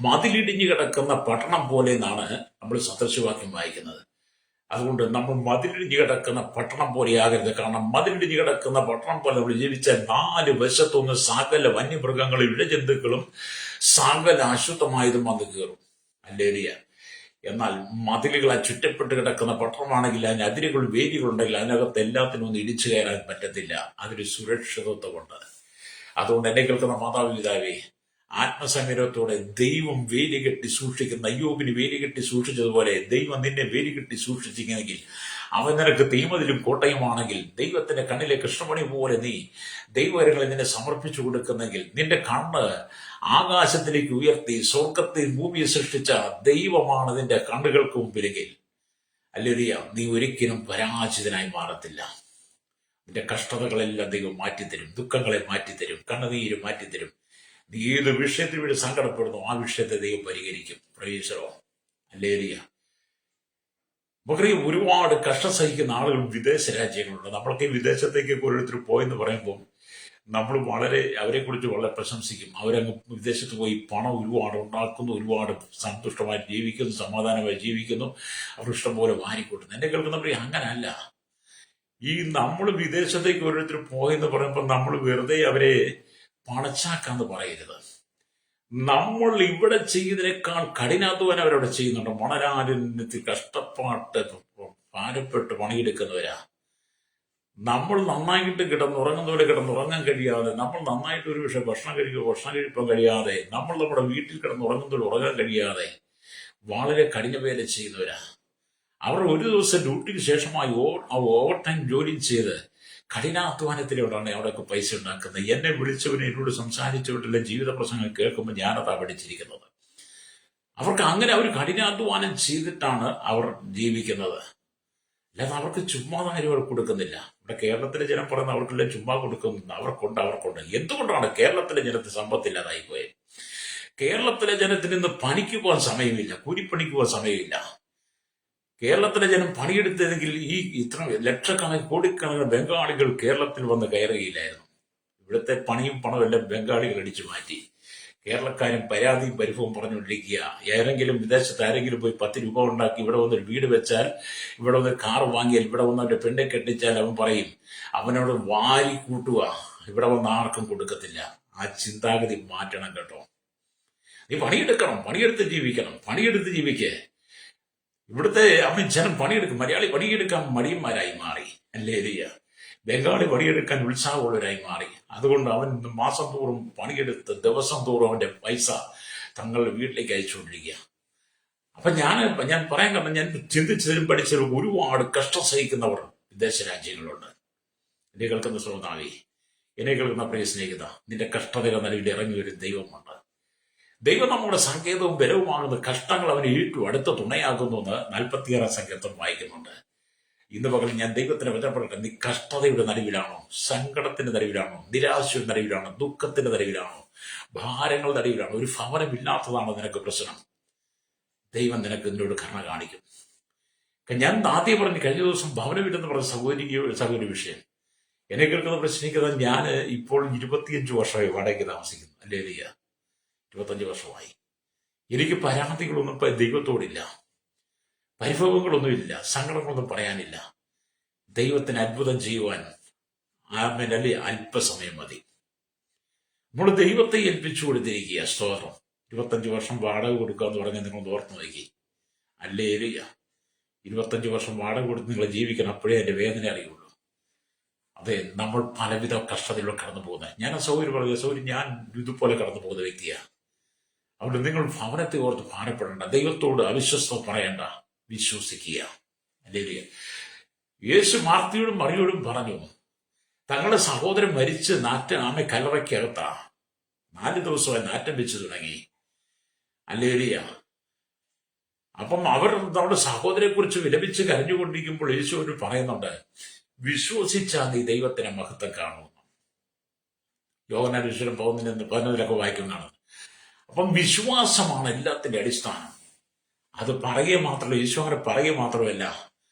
മതിലിടിഞ്ഞു കിടക്കുന്ന പട്ടണം പോലെ എന്നാണ് നമ്മൾ സദൃശവാക്യം വായിക്കുന്നത്. അതുകൊണ്ട് നമ്മൾ മതിലിടിഞ്ഞു കിടക്കുന്ന പട്ടണം പോലെയാകരുത്. കാരണം മതിലിടിഞ്ഞു കിടക്കുന്ന പട്ടണം പോലെ നമ്മൾ ജീവിച്ചാൽ 4 വശത്തൊന്ന് സകല വന്യമൃഗങ്ങളും ഇഴജന്തുക്കളും സകല അശുദ്ധമായതും വന്ന് കയറും. അല്ലേലിയ. എന്നാൽ മതിലുകളാൽ ചുറ്റപ്പെട്ട് കിടക്കുന്ന പട്ടണമാണെങ്കിൽ അതിന് അതിരുകൾ വേലികളുണ്ടെങ്കിൽ അതിനകത്ത് എല്ലാത്തിനും ഒന്ന് ഇടിച്ചു കയറാൻ പറ്റത്തില്ല. അതിന് സുരക്ഷിതത്വമുണ്ട്. അതുകൊണ്ട് എന്നെ കേൾക്കുന്ന മാതാപിതാവേ, ആത്മസംയമനത്തോടെ ദൈവം വേലികെട്ടി സൂക്ഷിക്കുന്ന അയ്യോബിന് വേലികെട്ടി സൂക്ഷിച്ചതുപോലെ ദൈവം നിന്നെ വേലികെട്ടി സൂക്ഷിച്ചിരിക്കുന്നെങ്കിൽ, അവൻ നിനക്ക് തീമതിലും കോട്ടയുമാണെങ്കിൽ, ദൈവത്തിന്റെ കണ്ണിലെ കൃഷ്ണമണി പോലെ നീ ദൈവകരങ്ങളെ നിന്നെ സമർപ്പിച്ചു കൊടുക്കുന്നെങ്കിൽ, നിന്റെ കണ്ണ് ആകാശത്തിലേക്ക് ഉയർത്തി സ്വർഗത്തെ ഭൂമിയെ സൃഷ്ടിച്ച ദൈവമാണ് നിന്റെ കണ്ണുകൾക്ക് മുമ്പിലെങ്കിൽ, അല്ലേലൂയ, നീ ഒരിക്കലും പരാജിതനായി മാറത്തില്ല. നിന്റെ കഷ്ടതകളെല്ലാം ദൈവം മാറ്റിത്തരും, ദുഃഖങ്ങളെ മാറ്റിത്തരും, കണ്ണുനീര് മാറ്റിത്തരും. നീ ഏത് വിഷയത്തിൽ വേണ്ടി സങ്കടപ്പെടുന്നു ആ വിഷയത്തെ ദൈവം പരിഹരിക്കും. പ്രൈസലോ. ഹല്ലേലൂയ. നമുക്കറിയാം, ഒരുപാട് കഷ്ടം സഹിക്കുന്ന ആളുകൾ വിദേശ രാജ്യങ്ങളുണ്ട്. നമ്മൾക്ക് ഈ വിദേശത്തേക്ക് ഓരോരുത്തർ പോയെന്ന് പറയുമ്പോൾ നമ്മൾ അവരെ കുറിച്ച് വളരെ പ്രശംസിക്കും. അവരങ്ങ് വിദേശത്ത് പോയി പണം ഒരുപാട് ഉണ്ടാക്കുന്നു, ഒരുപാട് സന്തുഷ്ടമായി ജീവിക്കുന്നു, സമാധാനമായി ജീവിക്കുന്നു, അവർ ഇഷ്ടംപോലെ വാരിക്കൂട്ടുന്നു. എന്നെ കേൾക്കുന്നവർ അങ്ങനല്ല. ഈ നമ്മൾ വിദേശത്തേക്ക് ഓരോരുത്തർ പോയെന്ന് പറയുമ്പോൾ നമ്മൾ വെറുതെ അവരെ പണച്ചാക്കാന്ന് പറയരുത്. നമ്മൾ ഇവിടെ ചെയ്യുന്നതിനേക്കാൾ കഠിനാധ്വാനം അവരവിടെ ചെയ്യുന്നുണ്ട്. മണരാരണ്യത്തിൽ കഷ്ടപ്പാട്ട് ഭാരപ്പെട്ട് പണിയെടുക്കുന്നവരാ. നമ്മൾ നന്നായിട്ട് കിടന്നുറങ്ങുന്നവരെ കിടന്നുറങ്ങാൻ കഴിയാതെ, നമ്മൾ നന്നായിട്ട് ഒരു പക്ഷേ ഭക്ഷണം കഴിക്കാൻ കഴിയാതെ, നമ്മൾ നമ്മുടെ വീട്ടിൽ കിടന്നുറങ്ങുന്നവർ ഉറങ്ങാൻ കഴിയാതെ വളരെ കഠിന വേല ചെയ്യുന്നവരാ. അവർ ഒരു ദിവസം ഡ്യൂട്ടിക്ക് ശേഷമായി ഓവർ ടൈം ജോലി ചെയ്ത് കഠിനാധ്വാനത്തിലൂടെയാണ് അവിടെയൊക്കെ പൈസ ഉണ്ടാക്കുന്നത്. എന്നെ വിളിച്ചവന് എന്നോട് സംസാരിച്ചവരുടെ ജീവിത പ്രസംഗം കേൾക്കുമ്പോൾ ഞാനതാ പഠിച്ചിരിക്കുന്നത്. അവർക്ക് അങ്ങനെ അവർ കഠിനാധ്വാനം ചെയ്തിട്ടാണ് അവർ ജീവിക്കുന്നത്. അല്ലാതെ അവർക്ക് ചുമ്മാ കാര്യം അവർ കൊടുക്കുന്നില്ല. ഇവിടെ കേരളത്തിലെ ജനം പറയുന്ന അവർക്കെല്ലാം ചുമ്മാ കൊടുക്കുന്നില്ല. അവർക്കുണ്ട്. എന്തുകൊണ്ടാണ് കേരളത്തിലെ ജനത്തിന് സമ്പത്തില്ലാതായി പോയത്? കേരളത്തിലെ ജനത്തിന് ഇന്ന് പണിക്ക് പോകാൻ സമയമില്ല, കൂലിപ്പണിക്ക് പോകാൻ സമയമില്ല. കേരളത്തിലെ ജനം പണിയെടുത്തതെങ്കിൽ ഈ ഇത്ര ലക്ഷക്കണക്കിന് കോടിക്കണക്കിന് ബംഗാളികൾ കേരളത്തിൽ വന്ന് കയറുകയില്ലായിരുന്നു. ഇവിടുത്തെ പണിയും പണവും എല്ലാം ബംഗാളികൾ അടിച്ചു മാറ്റി. കേരളക്കാരും പരാതിയും പരിഭവവും പറഞ്ഞുകൊണ്ടിരിക്കുക. ഏതെങ്കിലും വിദേശത്ത് ആരെങ്കിലും പോയി 10 രൂപ ഉണ്ടാക്കി ഇവിടെ വന്നൊരു വീട് വെച്ചാൽ, ഇവിടെ വന്ന് കാർ വാങ്ങിയാൽ, ഇവിടെ വന്ന് അവന്റെ പെണ്ണെ കെട്ടിച്ചാൽ അവൻ പറയും അവനോട് വാരി കൂട്ടുക, ഇവിടെ വന്ന് ആർക്കും കൊടുക്കത്തില്ല. ആ ചിന്താഗതി മാറ്റണം കേട്ടോ. നീ പണിയെടുക്കണം, പണിയെടുത്ത് ജീവിക്കേ. ഇവിടുത്തെ ജനം പണിയെടുക്കും. മലയാളി പണിയെടുക്കാൻ മടിയന്മാരായി മാറി. അല്ലേലിയ. ബംഗാളി പണിയെടുക്കാൻ ഉത്സാഹമുള്ളവരായി മാറി. അതുകൊണ്ട് അവൻ മാസം തോറും പണിയെടുത്ത് ദിവസം തോറും അവന്റെ പൈസ തങ്ങളുടെ വീട്ടിലേക്ക് അയച്ചുകൊണ്ടിരിക്കുക. അപ്പൊ ഞാൻ പറയാൻ കാരണം, ഞാൻ ചിന്തിച്ചതിലും പഠിച്ചതിലും ഒരുപാട് കഷ്ടം സഹിക്കുന്നവർ വിദേശ രാജ്യങ്ങളുണ്ട്. എന്നെ കേൾക്കുന്ന ശ്രോതാവേ, എന്നെ കേൾക്കുന്ന പ്രിയ സ്നേഹിത, നിന്റെ കഷ്ടതയുടെ നിലയിൽ ഇറങ്ങി ഒരു ദൈവമുണ്ട്. ദൈവം നമ്മുടെ സങ്കേതവും ബലവുമാകുന്ന കഷ്ടങ്ങൾ അവന് ഏറ്റു അടുത്ത തുണയാകുന്നു എന്ന് 46 സങ്കീർത്തനം വായിക്കുന്നുണ്ട്. ഇന്ന് പകൽ ഞാൻ ദൈവത്തിന് വചനപ്പെടട്ടെ. നീ കഷ്ടതയുടെ നടുവിലാണോ? സങ്കടത്തിന്റെ നടുവിലാണോ? നിരാശയുടെ നടുവിലാണോ? ദുഃഖത്തിന്റെ നടുവിലാണോ? ഭാരങ്ങളുടെ നടുവിലാണോ? ഒരു ഭവനമില്ലാത്തതാണോ നിനക്ക് പ്രശ്നം? ദൈവം നിനക്ക് നിന്നോട് കരുണ കാണിക്കും. ഞാൻ ആദ്യം പറഞ്ഞു, കഴിഞ്ഞ ദിവസം ഭവനമില്ലെന്ന് പറഞ്ഞ സഹോദരി വിഷയം എന്നെ കേൾക്കുന്ന പ്രശ്നിക്കുന്നത്. ഞാൻ ഇപ്പോൾ 25 വർഷമായി വാടകയ്ക്ക് താമസിക്കുന്നു. അല്ലേലിയ. 25 വർഷമായി. എനിക്ക് പരാതികളൊന്നും ദൈവത്തോടില്ല, പരിഭവങ്ങളൊന്നുമില്ല, സങ്കടങ്ങളൊന്നും പറയാനില്ല. ദൈവത്തിന് അത്ഭുതം ചെയ്യുവാൻ അല്ലേ അല്പസമയം മതി. നമ്മൾ ദൈവത്തെ ഏൽപ്പിച്ചു കൊടുത്തിരിക്കുക. സ്തോത്രം. 25 വർഷം വാടക കൊടുക്കുക എന്ന് പറഞ്ഞാൽ നിങ്ങളൊന്ന് ഓർത്ത് നോക്കി. അല്ലേലിയ. 25 വർഷം വാടക കൊടുത്ത് നിങ്ങൾ ജീവിക്കണം. അപ്പോഴേ അതിന്റെ വേദന അറിയുള്ളൂ. അതെ, നമ്മൾ പലവിധ കഷ്ടതയിലൂടെ കടന്നു പോകുന്നത്. ഞാൻ സൗകര്യം പറഞ്ഞു, ഞാൻ ഇതുപോലെ കടന്നു പോകുന്ന വ്യക്തിയാണ്. അതുകൊണ്ട് നിങ്ങൾ ഭവനത്തെ ഓർത്ത് ഭാരപ്പെടേണ്ട, ദൈവത്തോട് അവിശ്വസ്ത പറയേണ്ട, വിശ്വസിക്കുക. അല്ലെങ്കിൽ യേശു മാർത്തിയോടും മറിയോടും പറഞ്ഞു, തങ്ങളുടെ സഹോദരൻ മരിച്ച് ആമെ കല്ലറയ്ക്കകത്താ 4 ദിവസമായി നാറ്റം വെച്ച് തുടങ്ങി. അല്ലേലിയ. അപ്പം അവർ നമ്മുടെ സഹോദരനെ കുറിച്ച് വിലപിച്ച് കരഞ്ഞുകൊണ്ടിരിക്കുമ്പോൾ യേശുവിന് പറയുന്നുണ്ട്, വിശ്വസിച്ചാൽ നീ ദൈവത്തിന്റെ മഹത്വം കാണുന്നു. യോഹന്നാൻ 11:11 വായിക്കുന്നതാണ്. അപ്പം വിശ്വാസമാണ് എല്ലാത്തിന്റെ അടിസ്ഥാനം. അത് പറയുക മാത്രമല്ല, യേശു അങ്ങനെ പറയുക മാത്രമല്ല,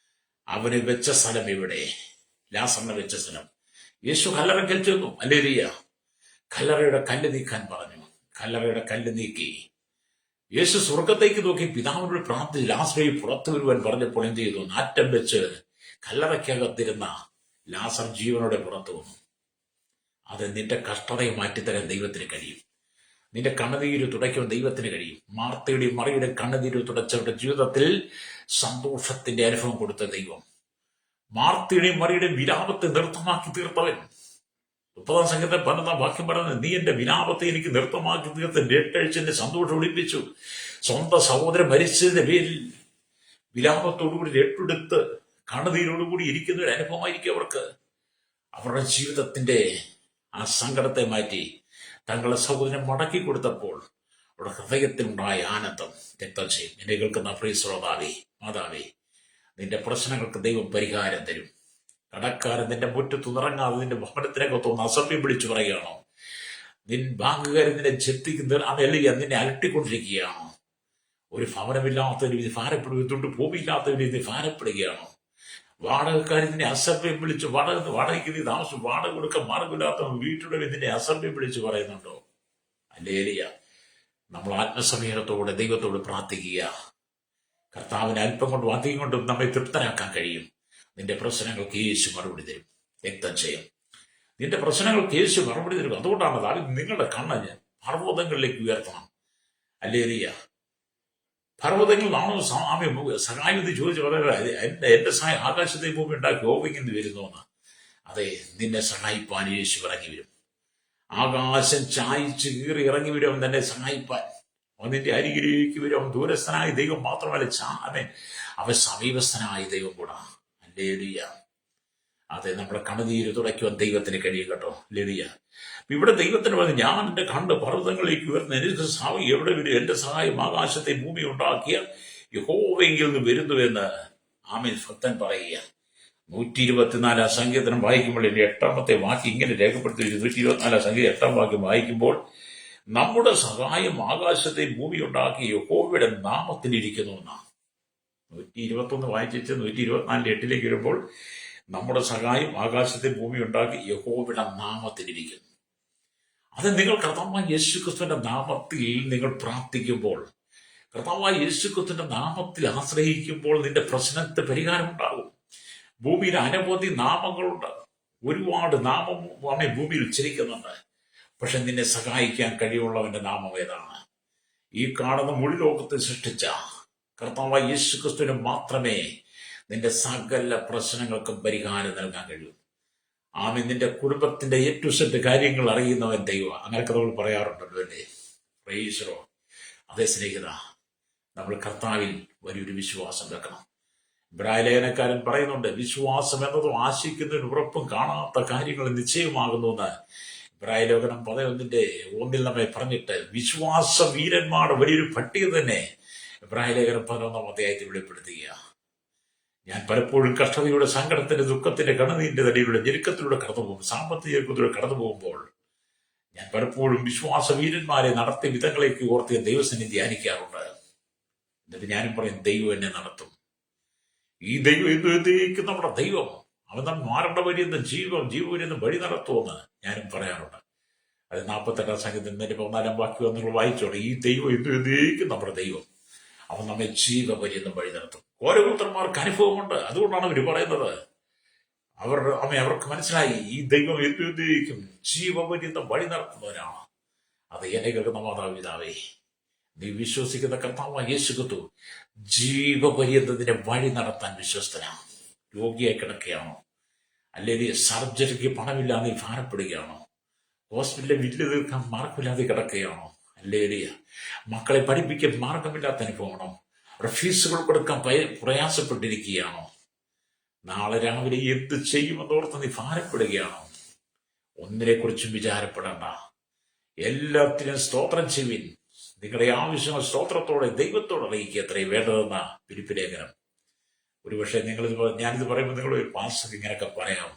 അവന് വെച്ച സ്ഥലം എവിടെ? ലാസറിനെ വെച്ച സ്ഥലം. യേശു കല്ലറയ്ക്കൽ ചെന്നു. ഹല്ലേലൂയ. കല്ലറയുടെ കല്ല് നീക്കാൻ പറഞ്ഞു. കല്ലറയുടെ കല്ല് നീക്കി. യേശു സ്വർഗത്തേക്ക് നോക്കി പിതാവിനോട് പ്രാർത്ഥിച്ച് ലാസറെ പുറത്തു വരുവാൻ പറഞ്ഞപ്പോൾ എന്ത് ചെയ്തു? നാറ്റം വെച്ച് കല്ലറയ്ക്കകത്തിരുന്ന ലാസർ ജീവനോടെ പുറത്തു വന്നു. അത് നിന്റെ കഷ്ടതയെ മാറ്റിത്തരാൻ ദൈവത്തിന് കഴിയും. നിന്റെ കണ്ണുനീര് തുടയ്ക്കുവാൻ ദൈവത്തിന് കഴിയും. മാർത്തയുടെയും മറിയുടെ കണ്ണുനീര് തുടച്ചവരുടെ ജീവിതത്തിൽ സന്തോഷത്തിന്റെ അനുഭവം കൊടുത്ത ദൈവം, മാർത്തയുടെയും മറിയുടെയും വിലാപത്തെ നൃത്തമാക്കി തീർത്തവൻ. 30-ാം സംഘത്തെ 11-ാം വാക്യം പറയുന്നത്, നീ എന്റെ വിലാപത്തെ എനിക്ക് നൃത്തമാക്കി തീർത്ത് രട്ടഴിച്ചെന്റെ സന്തോഷം ഒളിപ്പിച്ചു. സ്വന്തം സഹോദരൻ മരിച്ചതിന്റെ പേരിൽ വിലാപത്തോടുകൂടി രട്ടെടുത്ത് കണ്ണുനീരോടുകൂടി ഇരിക്കുന്ന ഒരു അനുഭവമായിരിക്കും അവർക്ക്. അവരുടെ ജീവിതത്തിന്റെ ആ സങ്കടത്തെ മാറ്റി തങ്ങളുടെ സഹോദരൻ മടക്കി കൊടുത്തപ്പോൾ അവരുടെ ഹൃദയത്തിലുണ്ടായ ആനന്ദം രക്തം ചെയ്യും. എന്നെ കേൾക്കുന്ന പ്രിയ ശ്രോതാവേ, മാതാവേ, നിന്റെ പ്രശ്നങ്ങൾക്ക് ദൈവം പരിഹാരം തരും. കടക്കാരൻ നിന്റെ മുറ്റത്ത് നിറങ്ങാതെ നിന്റെ ഭവനത്തിനകത്തൊന്ന് അസഭ്യം വിളിച്ചു പറയുകയാണോ? ബാങ്കുകാരൻ നിന്നെ അല്ലെങ്കിൽ നിന്നെ അലട്ടിക്കൊണ്ടിരിക്കുകയാണോ? ഒരു ഭവനമില്ലാത്തവന് ഇത് ഭാരപ്പെടുത്തുകൊണ്ട് ഭൂമിയില്ലാത്തവന് ഇത് ഭാരപ്പെടുകയാണോ? വാടകക്കാരൻ നിന്നെ അസഭ്യം വിളിച്ച് വാടകയ്ക്ക് നീ താമസം വാടക കൊടുക്കാൻ മാർഗമില്ലാത്തവൻ വീട്ടുടമ നിന്നെ അസഭ്യം വിളിച്ച് പറയുന്നുണ്ടോ? ഹല്ലേലൂയ. നമ്മൾ ആത്മസമീപത്തോടെ ദൈവത്തോട് പ്രാർത്ഥിക്കുക. കർത്താവിന് അല്പം കൊണ്ട് അധികം കൊണ്ടും നമ്മെ തൃപ്തരാക്കാൻ കഴിയും. നിന്റെ പ്രശ്നങ്ങൾക്ക് യേശു മറുപടി തരും. രക്തം ചെയ്യും. നിന്റെ പ്രശ്നങ്ങൾക്ക് യേശു മറുപടി തരും. അതുകൊണ്ടാണ് നിങ്ങളുടെ കണ്ണഞ്ഞ് പർവ്വതങ്ങളിലേക്ക് ഉയർത്തണം. ഹല്ലേലൂയ. പർവ്വതങ്ങളിലാണോ സഹായം എന്ന് ചോദിച്ചു പറയുന്നത്, എന്റെ സഹായം ആകാശത്തെ ഭൂമി ഉണ്ടാക്കി യഹോവയിൽ വരുന്നുവെന്ന്. അതെ, നിന്നെ സഹായിപ്പാൻ യേശു ഇറങ്ങി വരും. ആകാശം ചായച്ച് കീറി ഇറങ്ങി വരും അവൻ തന്നെ സഹായിപ്പാൻ. അവൻ നിന്റെ അരികിലേക്ക് വരും. അവൻ ദൂരസ്ഥനായ ദൈവം മാത്രമല്ല, അവൻ സമീപസ്ഥനായ ദൈവം കൂടാ. ഹല്ലേലൂയ. അതെ, നമ്മുടെ കണ്ണുനീര് തുടയ്ക്കുവാൻ ദൈവത്തിന് കഴിയും കേട്ടോ. ഹല്ലേലൂയ. ഇവിടെ ദൈവത്തിന് പറഞ്ഞു, ഞാൻ എന്റെ കണ്ണ് പർവ്വതങ്ങളിലേക്ക് ഉയർന്ന എനിക്ക് സഹായം എവിടെ വരും? എന്റെ സഹായം ആകാശത്തെ ഭൂമി ഉണ്ടാക്കിയ യഹോവയിൽ നിന്ന് വരുന്നുവെന്ന് ആമേൻ ഭക്തൻ പറയുക. 124-ാം സങ്കീർത്തനം വായിക്കുമ്പോൾ എന്റെ 8-ാമത്തെ വാക്യം ഇങ്ങനെ രേഖപ്പെടുത്തി. 124-ാം സങ്കീർത്തനം 8-ാം വാക്യം വായിക്കുമ്പോൾ, നമ്മുടെ സഹായം ആകാശത്തെ ഭൂമി ഉണ്ടാക്കിയ യഹോവയുടെ നാമത്തിലിരിക്കുന്നു എന്നാണ്. 121 വായിച്ചിട്ട് 124-8 വരുമ്പോൾ, നമ്മുടെ സഹായം ആകാശത്തെ ഭൂമി ഉണ്ടാക്കി യഹോവയുടെ നാമത്തിലിരിക്കുന്നു. അത് നിങ്ങൾ കർത്താവായ യേശുക്രിസ്തുവിന്റെ നാമത്തിൽ നിങ്ങൾ പ്രാർത്ഥിക്കുമ്പോൾ, കർത്താവായ യേശുക്രിസ്തുവിന്റെ നാമത്തിൽ ആശ്രയിക്കുമ്പോൾ നിന്റെ പ്രശ്നത്തിന് പരിഹാരം ഉണ്ടാകും. ഭൂമിയിൽ അനവധി നാമങ്ങളുണ്ട്. ഒരുപാട് നാമം ഭൂമിയിൽ ഉച്ചരിക്കുന്നുണ്ട്. പക്ഷെ നിന്നെ സഹായിക്കാൻ കഴിവുള്ളവന്റെ നാമം ഏതാണ്? ഈ കാണുന്ന മുഴു ലോകത്തെ സൃഷ്ടിച്ച കർത്താവായ യേശുക്രിസ്തുവിന് മാത്രമേ നിന്റെ സകല പ്രശ്നങ്ങൾക്കും പരിഹാരം നൽകാൻ കഴിയൂ. ആമേൻ. നിന്റെ കുടുംബത്തിന്റെ A to Z കാര്യങ്ങൾ അറിയുന്നവൻ ദൈവം. അങ്ങനെയൊക്കെ നമ്മൾ പറയാറുണ്ടല്ലോ അല്ലേ? പ്രൈസറോ. അതേ സ്നേഹിത, നമ്മൾ കർത്താവിൽ വലിയൊരു വിശ്വാസം വെക്കണം. ഇബ്രായ ലേഖനക്കാരൻ പറയുന്നുണ്ട്, വിശ്വാസം എന്നതും ആശിക്കുന്നതിന് ഉറപ്പും കാണാത്ത കാര്യങ്ങൾ നിശ്ചയമാകുന്നു. ഇബ്രായ ലേഖനം 11:1 നമ്മെ പറഞ്ഞിട്ട് വിശ്വാസ വീരന്മാരുടെ വലിയൊരു പട്ടിക തന്നെ ഇബ്രായ ലേഖനം 11-ാം അധ്യായത്തിൽ വെളിപ്പെടുത്തുക. ഞാൻ പലപ്പോഴും കഷ്ടതയുടെ, സങ്കടത്തിന്റെ, ദുഃഖത്തിന്റെ, കണ്ണുനീരിന്റെ തടിയുടെ ഞെരുക്കത്തിലൂടെ കടന്നുപോകും, സാമ്പത്തിക ഞെരുക്കത്തിലൂടെ കടന്നു പോകുമ്പോൾ ഞാൻ പലപ്പോഴും വിശ്വാസ വീരന്മാരെ നടത്തിയ വിധങ്ങളേക്ക് ഓർത്ത് ദൈവസന്നിധി ധ്യാനിക്കാറുണ്ട്. എന്നിട്ട് ഞാനും പറയും, ദൈവം എന്നെ നടത്തും. ഈ ദൈവം എന്നേക്കും നമ്മുടെ ദൈവം. അവൻ നാം മാറേണ്ട വഴിയെന്ന് ജീവവരെന്ന് വഴി നടത്തുമെന്ന് ഞാനും പറയാറുണ്ട്. അത് 48-ാം സങ്കീർത്തനത്തിന്റെ 14-ാം വാക്യം നിങ്ങൾ വായിച്ചോളൂ. ഈ ദൈവം എന്നേക്കും നമ്മുടെ ദൈവം. അവൻ നമ്മെ ജീവപര്യന്തം വഴി നടത്തും. ഓരോ പുത്രന്മാർക്ക് അനുഭവമുണ്ട്. അതുകൊണ്ടാണ് അവർ പറയുന്നത്, അവർക്ക് മനസ്സിലായി ഈ ദൈവം എന്നേക്കും ജീവപര്യന്തം വഴി നടത്തുന്നവരാണ്. അത് എന്നെ കേൾക്കുന്ന മാതാപിതാവേ, നീ വിശ്വസിക്കുന്ന കർത്താവായ യേശുക്രിസ്തു ജീവപര്യന്തത്തിന്റെ വഴി നടത്താൻ വിശ്വസ്തനാണ്. രോഗിയായി കിടക്കുകയാണോ? അല്ലെങ്കിൽ സർജറിക്ക് പണമില്ല നീ ഭാരപ്പെടുകയാണോ? ഹോസ്പിറ്റലിലെ ബില്ല് തീർക്കാൻ മാർഗമില്ലാതെ കിടക്കുകയാണോ? അല്ലെങ്കിൽ മക്കളെ പഠിപ്പിക്കാൻ മാർഗമില്ലാത്ത അനുഭവമാണോ? ഫീസുകൾ കൊടുക്കാൻ പ്രയാസപ്പെട്ടിരിക്കുകയാണോ? നാളെ രാവിലെ എന്ത് ചെയ്യുമെന്നോർത്ത് നീ ഭാരപ്പെടുകയാണോ? ഒന്നിനെ കുറിച്ചും വിചാരപ്പെടണ്ട. എല്ലാത്തിനും സ്തോത്രം ചെയ്യുവിൻ. നിങ്ങളുടെ ആവശ്യങ്ങൾ സ്തോത്രത്തോടെ ദൈവത്തോട് അറിയിക്കുക എത്രയും വേണ്ടതെന്ന ഫിലിപ്പ് ലേഖനം. ഒരുപക്ഷെ ഞാനിത് പറയുമ്പോൾ നിങ്ങൾ ഒരു പാസ്റ്റർ ഇങ്ങനെയൊക്കെ പറയാം,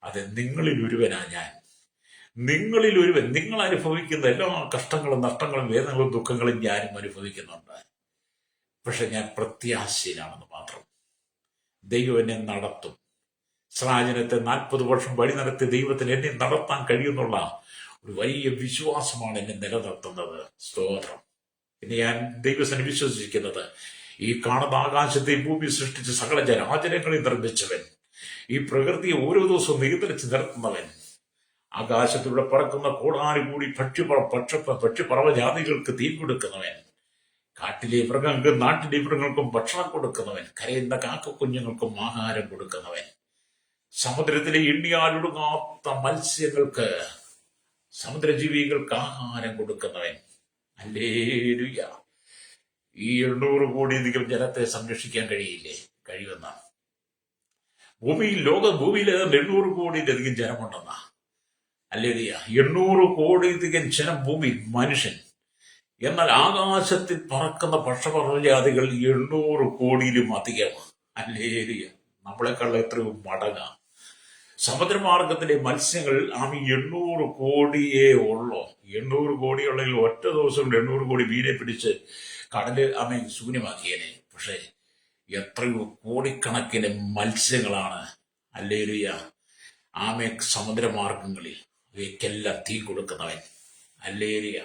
അത് നിങ്ങളിൽ ഒരുവനാ ഞാൻ. നിങ്ങളിൽ ഒരുവൻ, നിങ്ങൾ അനുഭവിക്കുന്ന എല്ലാ കഷ്ടങ്ങളും നഷ്ടങ്ങളും വേദനകളും ദുഃഖങ്ങളും ഞാനും അനുഭവിക്കുന്നുണ്ട്. പക്ഷെ ഞാൻ പ്രത്യാശയിലാണെന്ന് മാത്രം. ദൈവം എന്നെ നടത്തും. ഇസ്രായേലിനത്തെ 40 വർഷം വഴി നടത്തിയ ദൈവത്തിന് എന്നെ നടത്താൻ കഴിയുന്നുള്ള ഒരു വലിയ വിശ്വാസമാണ് എന്നെ നിലനിർത്തുന്നത്. സ്തോത്രം. പിന്നെ ഞാൻ ദൈവസനെ വിശ്വസിക്കുന്നത്, ഈ കാണുന്ന ആകാശത്തെ ഭൂമി സൃഷ്ടിച്ച് സകല ജരാചരങ്ങളെ നിർമ്മിച്ചവൻ, ഈ പ്രകൃതിയെ ഓരോ ദിവസവും നിയന്ത്രിച്ച് നിർത്തുന്നവൻ, ആകാശത്തിലൂടെ പറക്കുന്ന കോടാനുകൂടി പക്ഷിപറവജാതികൾക്ക് തീ കൊടുക്കുന്നവൻ, കാട്ടിലെ മൃഗങ്ങൾക്കും നാട്ടിലെ മൃഗങ്ങൾക്കും ഭക്ഷണം കൊടുക്കുന്നവൻ, കരയുന്ന കാക്കക്കുഞ്ഞുങ്ങൾക്കും ആഹാരം കൊടുക്കുന്നവൻ, സമുദ്രത്തിലെ എണ്ണിയാലൊടുങ്ങാത്ത മത്സ്യങ്ങൾക്ക്, സമുദ്രജീവികൾക്ക് ആഹാരം കൊടുക്കുന്നവൻ. ഹല്ലേലൂയ. ഈ 800 കോടിയധികം ജനത്തെ സംരക്ഷിക്കാൻ കഴിയില്ലേ? കഴിയുന്ന ഭൂമിയിൽ 800 കോടിയിലധികം ജനമുണ്ടെന്ന. ഹല്ലേലൂയ. 800 കോടിയധികം ജനം ഭൂമിയിൽ, മനുഷ്യൻ. എന്നാൽ ആകാശത്തിൽ പറക്കുന്ന പക്ഷപർവ്വജാതികൾ 800 കോടിയിലും അധികമാണ്. ഹല്ലേലൂയ. നമ്മളെക്കാൾ എത്രയോ മടങ്ങാം. സമുദ്രമാർഗത്തിലെ മത്സ്യങ്ങൾ 800 കോടിയേ ഉള്ളൂ. 800 കോടിയുള്ളതിൽ ഒറ്റ ദിവസം 800 കോടി മീനെ പിടിച്ച് കടല് ശൂന്യമാക്കിയേനെ. പക്ഷെ എത്രയോ കോടിക്കണക്കിന് മത്സ്യങ്ങളാണ് ഹല്ലേലൂയ സമുദ്രമാർഗങ്ങളിൽ. അവയ്ക്കെല്ലാം തീ കൊടുക്കുന്നവൻ. ഹല്ലേലൂയ.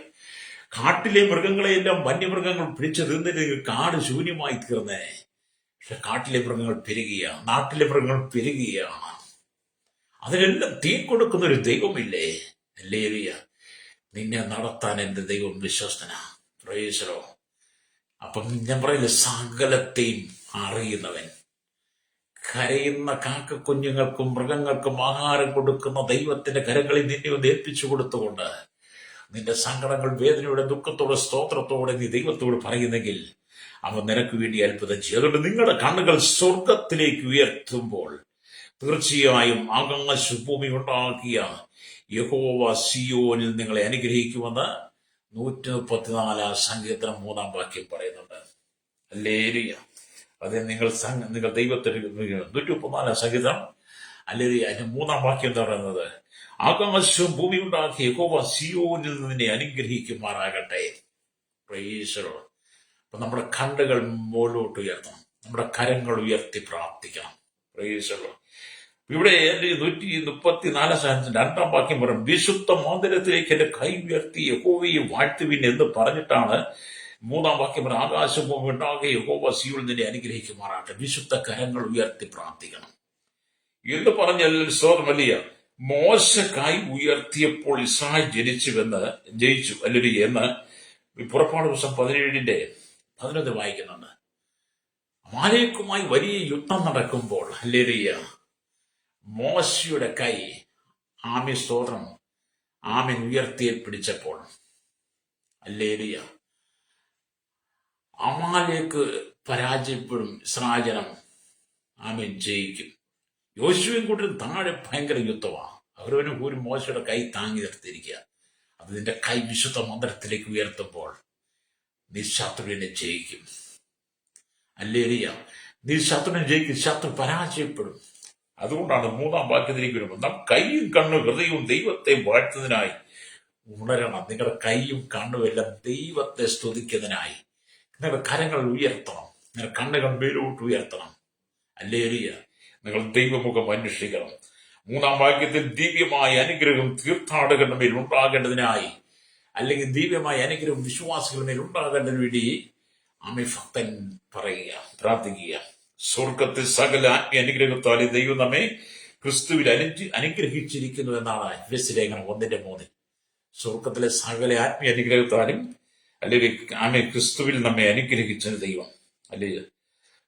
കാട്ടിലെ മൃഗങ്ങളെയെല്ലാം വന്യമൃഗങ്ങൾ പിടിച്ചു തിന്നിട്ട് കാട് ശൂന്യമായി തീർന്നേ. പക്ഷെ കാട്ടിലെ മൃഗങ്ങൾ പെരുകിയ, നാട്ടിലെ മൃഗങ്ങൾ പെരുകിയാണ്. അതിനെല്ലാം തീ കൊടുക്കുന്ന ഒരു ദൈവമില്ലേ? ഹല്ലേലൂയ. നിന്നെ നടത്താൻ എന്റെ ദൈവം വിശ്വസ്തനാ. Praise the Lord. അപ്പം ഞാൻ പറയില്ല, സകലത്തെയും അറിയുന്നവൻ, കരയുന്ന കാക്കക്കുഞ്ഞുങ്ങൾക്കും മൃഗങ്ങൾക്കും ആഹാരം കൊടുക്കുന്ന ദൈവത്തിന്റെ കരങ്ങളിൽ നിന്നെ ഒന്ന് ഏൽപ്പിച്ചു കൊടുത്തുകൊണ്ട് നിന്റെ സങ്കടങ്ങൾ, വേദനയുടെ, ദുഃഖത്തോടെ, സ്തോത്രത്തോടെ നീ ദൈവത്തോട് പറയുന്നെങ്കിൽ അവൻ നിനക്ക് വേണ്ടി അത്ഭുതം ചെയ്യും. അതുകൊണ്ട് നിങ്ങളുടെ കണ്ണുകൾ സ്വർഗത്തിലേക്ക് ഉയർത്തുമ്പോൾ തീർച്ചയായും ആകാശഭൂമി ഉണ്ടാക്കിയ യഹോവ സിയോനിൽ നിങ്ങളെ അനുഗ്രഹിക്കുമെന്ന് 134 സങ്കീർത്തനം 3 വാക്യം പറയുന്നുണ്ട്. ഹല്ലേലൂയ. അത് നിങ്ങൾ ദൈവത്തിന് 134 സങ്കീർത്തനം ഹല്ലേലൂയ അതിന്റെ 3 വാക്യം എന്താ പറയുന്നത്? ആകാശവും ഭൂമി ഉണ്ടാക്കിയ യഹോവ സിയോനിൽ നിന്നെ അനുഗ്രഹിക്കുമാറാകട്ടെ. Praise the Lord. അപ്പൊ നമ്മുടെ കണ്ണുകൾ മുകളിലോട്ട് ഉയർത്തണം, നമ്മുടെ കരങ്ങൾ ഉയർത്തി പ്രാർത്ഥിക്കണം. Praise the Lord. ഇവിടെ 134 2 വാക്യം പറയും, വിശുദ്ധ മന്ദിരത്തിലേക്ക് എന്റെ കൈ ഉയർത്തി യഹോവയെ വാഴ്ത്തുവിൻ എന്ന് പറഞ്ഞിട്ടാണ് 3 വാക്യം പറയും, ആകാശഭൂമി ഉണ്ടാകെ യഹോവ സിയോനിൽ നിന്നെ അനുഗ്രഹിക്കുമാറാകട്ടെ. വിശുദ്ധ കരങ്ങൾ ഉയർത്തി പ്രാർത്ഥിക്കണം എന്ന് പറഞ്ഞാൽ സ്തോത്രമല്ലിയ. മോശ കൈ ഉയർത്തിയപ്പോൾ ഇസ്രായേൽ ജയിച്ചു അല്ലെങ്കിൽ എന്ന് പുറപ്പാട് ദിവസം 17:11 വായിക്കുന്നുണ്ട്. അമാലേക്കുമായി വലിയ യുദ്ധം നടക്കുമ്പോൾ ഹല്ലേലൂയ മോശയുടെ കൈ സ്തോത്രം ഉയർത്തിയെ പിടിച്ചപ്പോൾ ഹല്ലേലൂയ അമാലേക്ക് പരാജയപ്പെടും, ഇസ്രായേൽ ജനം ജയിക്കും. യോശുവയും കൂട്ടും താഴെ ഭയങ്കര യുദ്ധമാണ്. ഒരു മോശയുടെ കൈ താങ്ങി നിർത്തിയിരിക്കുക. അത് നിന്റെ കൈ വിശുദ്ധ മന്ദിരത്തിലേക്ക് ഉയർത്തുമ്പോൾ നീ ശത്രുവിനെ ജയിക്കും. ഹല്ലേലൂയ. നീ ശത്രുവിനെ ജയിക്കും, ശത്രു പരാജയപ്പെടും. അതുകൊണ്ടാണ് 3 വാക്യത്തിലേക്ക് വരുമ്പോൾ നാം കൈയും കണ്ണും ഹൃദയവും ദൈവത്തെ വാഴ്ത്തുന്നതിനായി ഉണരണം. നിങ്ങളുടെ കൈയും കണ്ണും എല്ലാം ദൈവത്തെ സ്തുതിക്കുന്നതിനായി നിങ്ങളുടെ കരങ്ങൾ ഉയർത്തണം, നിങ്ങളുടെ കണ്ണുകൾ മേലോട്ട് ഉയർത്തണം. ഹല്ലേലൂയ. നിങ്ങൾ ദൈവമുഖം അന്വേഷിക്കണം. 3 വാക്യത്തിൽ ദിവ്യമായ അനുഗ്രഹം തീർത്ഥാടകരുടെ മേൽ ഉണ്ടാകേണ്ടതിനായി, അല്ലെങ്കിൽ ദിവ്യമായ അനുഗ്രഹം വിശ്വാസികളുടെ മേൽ ഉണ്ടാകേണ്ടതിന് വേണ്ടി ഭക്തൻ പറയുക, പ്രാർത്ഥിക്കുക. സ്വർഗത്തിൽ സകല ആത്മീയ അനുഗ്രഹത്താലെ ദൈവം നമ്മെ ക്രിസ്തുവിൽ അനുഗ്രഹിച്ചിരിക്കുന്നു എന്നാണ് എഫെസ്യ ലേഖനം 1:3. സ്വർഗത്തിലെ സകല ആത്മീയ അനുഗ്രഹത്താലും അല്ലെങ്കിൽ ക്രിസ്തുവിൽ നമ്മെ അനുഗ്രഹിച്ച ദൈവം. അല്ലെങ്കിൽ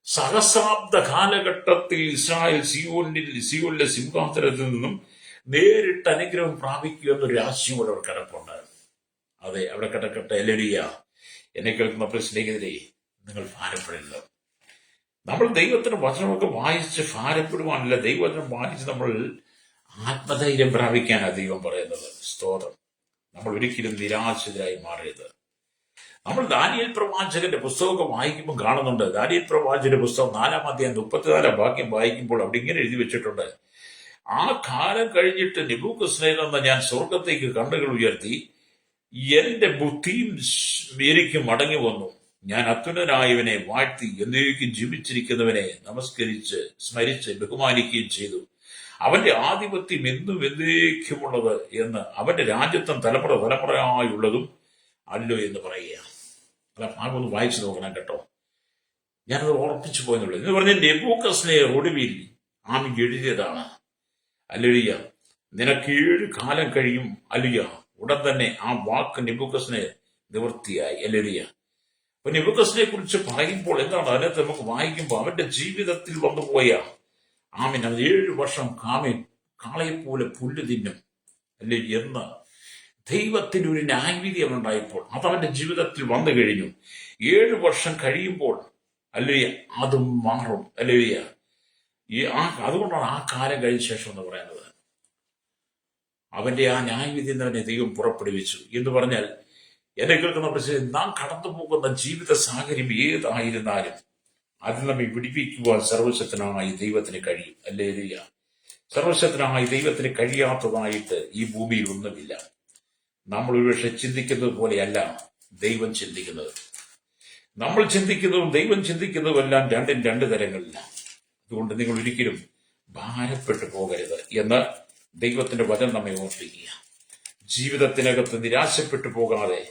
സഹസ്രാബ്ദ കാലഘട്ടത്തിൽ ഇസ്രായേൽ സിയോനിലെ സിംഹാസനത്തിൽ നിന്നും നേരിട്ട് അനുഗ്രഹം പ്രാപിക്കുക എന്നൊരു ആശയം കൂടെ അവിടെ കിടപ്പുണ്ട്. അതെ, അവിടെ കിടക്കട്ടെ. ഹല്ലേലൂയ. എന്നെ കേൾക്കുന്ന പ്രശ്നത്തിനെതിരെ നിങ്ങൾ ഭാരപ്പെടരുത്. നമ്മൾ ദൈവത്തിന്റെ വചനമൊക്കെ വായിച്ച് ഭാരപ്പെടുവാനല്ല, ദൈവവചനം വായിച്ച് നമ്മൾ ആത്മധൈര്യം പ്രാപിക്കാനാണ് ദൈവം പറയുന്നത്. സ്തോത്രം. നമ്മൾ ഒരിക്കലും നിരാശരായി മാറരുത്. നമ്മൾ ദാനിയേൽ പ്രവാചകന്റെ പുസ്തകമൊക്കെ വായിക്കുമ്പോൾ കാണുന്നുണ്ട്. ദാനിയേൽ പ്രവാചകന്റെ പുസ്തകം 4-ാം അധ്യായം 34-ാം വാക്യം വായിക്കുമ്പോൾ അവിടെ ഇങ്ങനെ എഴുതി വെച്ചിട്ടുണ്ട്: ആ കാലം കഴിഞ്ഞിട്ട് നെബൂഖദ്നേസർ എന്ന ഞാൻ സ്വർഗത്തേക്ക് കണ്ണുകൾ ഉയർത്തി, എന്റെ ബുദ്ധിയും എനിക്ക് മടങ്ങി വന്നു. ഞാൻ അത്യുന്നതനായവനെ വാഴ്ത്തി എന്നേക്കും ജീവിച്ചിരിക്കുന്നവനെ നമസ്കരിച്ച് സ്മരിച്ച് ബഹുമാനിക്കുകയും ചെയ്തു. അവന്റെ ആധിപത്യം എന്നും എന്നേക്കുമുള്ളത് എന്ന്, അവന്റെ രാജ്യത്വം തലമുറ തലമുറയായുള്ളതും അല്ലോ എന്ന് പറയുക. അല്ല, ഭാഗം ഒന്ന് വായിച്ചു നോക്കണം കേട്ടോ. ഞാനത് ഓർപ്പിച്ചു പോയെന്നുള്ളൂ. എന്ന് പറഞ്ഞ നെബൂഖദ്നേസർ ഒടുവിൽ ആമി എഴുതിയതാണ്. അല്ലേലൂയ. നിനക്ക് 7 കാലം കഴിയും. അല്ലേലൂയ. ഉടൻ തന്നെ ആ വാക്ക് നെബൂഖദ്നേസർ നിവൃത്തിയായി. അല്ലേലൂയ. അപ്പൊ നെബൂഖദ്നേസറിനെ കുറിച്ച് പറയുമ്പോൾ എന്താണ് അതിനകത്ത് നമുക്ക് വായിക്കുമ്പോൾ അവന്റെ ജീവിതത്തിൽ വന്നുപോയ ആമീൻ, അവൻ 7 വർഷം കാളയെപ്പോലെ പുല്ല് തിന്നും അല്ലേ എന്ന് ദൈവത്തിന് ഒരു ന്യായവിധി അവനുണ്ടായപ്പോൾ അത് അവന്റെ ജീവിതത്തിൽ വന്നു കഴിഞ്ഞു. 7 വർഷം കഴിയുമ്പോൾ അല്ലേ അത് മാറും. അല്ലേ അതുകൊണ്ടാണ് ആ കാലം കഴിഞ്ഞ ശേഷം എന്ന് പറയുന്നത്. അവന്റെ ആ ന്യായവിധി എന്നവനെ ദൈവം പുറപ്പെടുവിച്ചു എന്ന് പറഞ്ഞാൽ, എന്നെ കേൾക്കുന്ന പ്രശ്നം, നാം കടന്നു പോകുന്ന ജീവിത സാഹചര്യം ഏതായിരുന്നാലും അതിൽ നമ്മെ വിടിപ്പിക്കുവാൻ സർവശക്തനായ ദൈവത്തിന് കഴിയും. അല്ലേലൂയ. സർവശക്തനായ ദൈവത്തിന് കഴിയാത്തതായിട്ട് ഈ ഭൂമിയിൽ ഒന്നുമില്ല. നമ്മൾ ഒരുപക്ഷെ ചിന്തിക്കുന്നത് പോലെയല്ല ദൈവം ചിന്തിക്കുന്നത്. നമ്മൾ ചിന്തിക്കുന്നതും ദൈവം ചിന്തിക്കുന്നതും എല്ലാം രണ്ടും 2 തരങ്ങളിലാണ്. അതുകൊണ്ട് നിങ്ങൾ ഒരിക്കലും ഭാരപ്പെട്ടു പോകരുത് എന്ന് ദൈവത്തിന്റെ വചനം നമ്മെ ഓർപ്പിക്കുക. ജീവിതത്തിനകത്ത് നിരാശപ്പെട്ടു പോകാതെ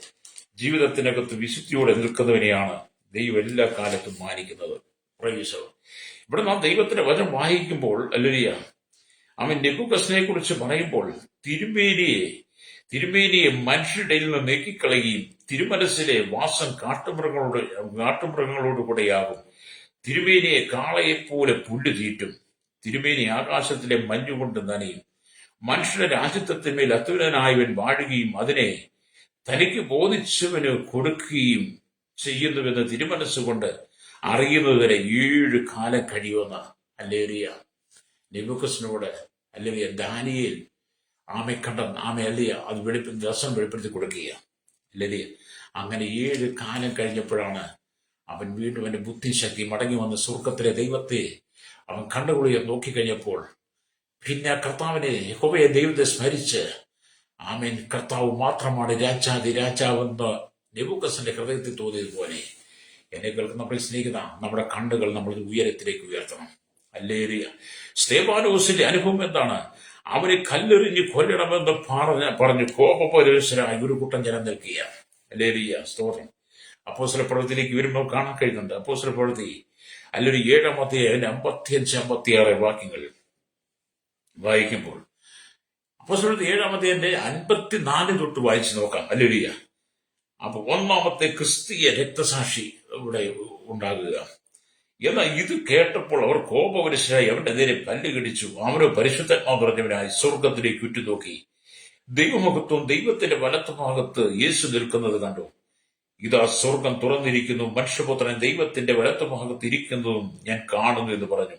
ജീവിതത്തിനകത്ത് വിശുദ്ധിയോടെ നിൽക്കുന്നവനെയാണ് ദൈവം എല്ലാ കാലത്തും മാനിക്കുന്നത്. പ്രൈസ്. ഇവിടെ നാം ദൈവത്തിന്റെ വചനം വായിക്കുമ്പോൾ അല്ലേലൂയ, അവൻ നെബൂഖദ്നേസറിനെ കുറിച്ച് പറയുമ്പോൾ തിരുമേനിയെ മനുഷ്യരുടെ നിന്ന് നീക്കിക്കളയുകയും തിരുമനസ്സിലെ വാസം കാട്ടുമൃഗങ്ങളോടുകൂടെയാകും. തിരുമേനിയെ കാളയെപ്പോലെ പുല്ല് തീറ്റും. തിരുമേനി ആകാശത്തിലെ മഞ്ഞുകൊണ്ട് നനയും. മനുഷ്യരുടെ രാജ്യത്വത്തിന്മേൽ അത്യുന്നതനായവൻ വാഴുകയും അതിനെ തനിക്ക് ബോധിച്ചവന് കൊടുക്കുകയും ചെയ്യുന്നുവെന്ന് തിരുമനസ്സുകൊണ്ട് അറിയുന്നതുവരെ 7 കാലം കഴിയുമെന്ന് അല്ലേലൂയ നെബൂഖദ്നേസറിനോട് അല്ലേലൂയ ദാനിയേൽ ആമെ അല്ലയ അത് ദർശനം വെളിപ്പെടുത്തി കൊടുക്കുക. അല്ലേലൂയ. അങ്ങനെ 7 കാലം കഴിഞ്ഞപ്പോഴാണ് അവൻ വീണ്ടും അവന്റെ ബുദ്ധിശക്തി മടങ്ങി വന്ന് സ്വർഗത്തിലെ ദൈവത്തെ അവൻ കണ്ണുകുളിയെ നോക്കിക്കഴിഞ്ഞപ്പോൾ പിന്നെ കർത്താവിനെ യഹോവയെ ദൈവത്തെ സ്മരിച്ച് ആമേൻ, കർത്താവ് മാത്രമാണ് രാജാവെന്ന് നെബൂഖദ്നേസറിന്റെ ഹൃദയത്തിൽ തോന്നിയതുപോലെ എന്നെ കേൾക്കുന്ന നമ്മൾ സ്നേഹിത, നമ്മുടെ കണ്ണുകൾ നമ്മൾ ഉയരത്തിലേക്ക് ഉയർത്തണം. ഹല്ലേലൂയ. സ്തെഫാനോസിന്റെ അനുഭവം എന്താണ്? അവനെ കല്ലെറിഞ്ഞ് കൊല്ലണമെന്ന് പറഞ്ഞു കോപപരവശരായി ഒരു കൂട്ടം ജനം നിൽക്കുക. ഹല്ലേലൂയ. സ്തോത്രം. അപ്പോസ്തല പ്രവൃത്തിയിലേക്ക് വരുമ്പോൾ കാണാൻ കഴിയുന്നുണ്ട്. അപ്പോസ്തല പ്രവൃത്തി അല്ലൊരു 7-ാം അധ്യായം 55-56 വാക്യങ്ങൾ വായിക്കുമ്പോൾ അപ്പോസ്തല 7-ാം അധ്യായത്തിന്റെ 54 തൊട്ട് വായിച്ചു നോക്കാം. ഹല്ലേലൂയ. അപ്പൊ 1-ാമത്തെ ക്രിസ്തീയ രക്തസാക്ഷി ഇവിടെ ഉണ്ടാകുക. എന്നാൽ ഇത് കേട്ടപ്പോൾ അവർ കോപവശരായി അവന്റെ നേരെ പല്ല് കടിച്ചു. അവനോ പരിശുദ്ധാത്മാവ് നിറഞ്ഞവനായി സ്വർഗത്തിലേക്ക് ഉറ്റുനോക്കി ദൈവമുഖത്തും ദൈവത്തിന്റെ വലത്തുഭാഗത്ത് യേശു നിൽക്കുന്നത് കണ്ടു. ഇതാ സ്വർഗം തുറന്നിരിക്കുന്നു, മനുഷ്യപുത്രൻ ദൈവത്തിന്റെ വലത്തുഭാഗത്ത് ഇരിക്കുന്നതും ഞാൻ കാണുന്നു എന്ന് പറഞ്ഞു.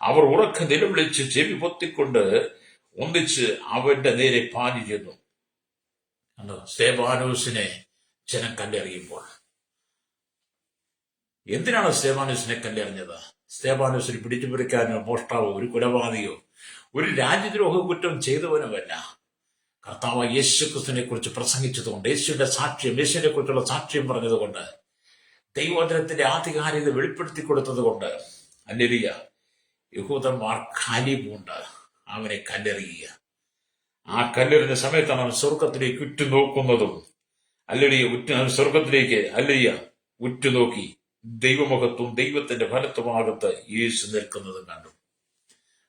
അവർ ഉറക്കെ നിലവിളിച്ച് ചെവി പൊത്തിക്കൊണ്ട് ഒന്നിച്ച് അവന്റെ നേരെ പാഞ്ഞു ചെന്നു. സ്തെഫാനോസിനെ ജനം കല്ലെറിയുമ്പോൾ എന്തിനാണ് സ്തെഫാനോസിനെ കല്ലെറിഞ്ഞത്? സ്തെഫാനോസിന് പിടിച്ചുപറിക്കാനോ മോഷ്ടാവോ ഒരു കൊലപാതകയോ ഒരു രാജ്യദ്രോഹ കുറ്റം ചെയ്തവനുമല്ല. കർത്താവ് യേശുക്രിസ്തുവിനെ കുറിച്ച് പ്രസംഗിച്ചതുകൊണ്ട്, യേശുവിന്റെ സാക്ഷ്യം, യേശുവിനെ കുറിച്ചുള്ള സാക്ഷ്യം പറഞ്ഞതുകൊണ്ട്, ദൈവവചനത്തിന്റെ ആധികാരികത വെളിപ്പെടുത്തി കൊടുത്തതുകൊണ്ട് ഹല്ലേലൂയ യഹൂദന്മാർ കലിപൂണ്ട് അവനെ കല്ലെറിയുക. ആ കല്ലെറിഞ്ഞ സമയത്താണ് അവൻ സ്വർഗത്തിലേക്ക് ഉറ്റുനോക്കുന്നതും. ഹല്ലേലൂയ. സ്വർഗത്തിലേക്ക് ഹല്ലേലൂയ ഉറ്റുനോക്കി ദൈവമുഖത്തും ദൈവത്തിന്റെ വലത്തുഭാഗത്ത് യേശു നിൽക്കുന്നതും കണ്ടു.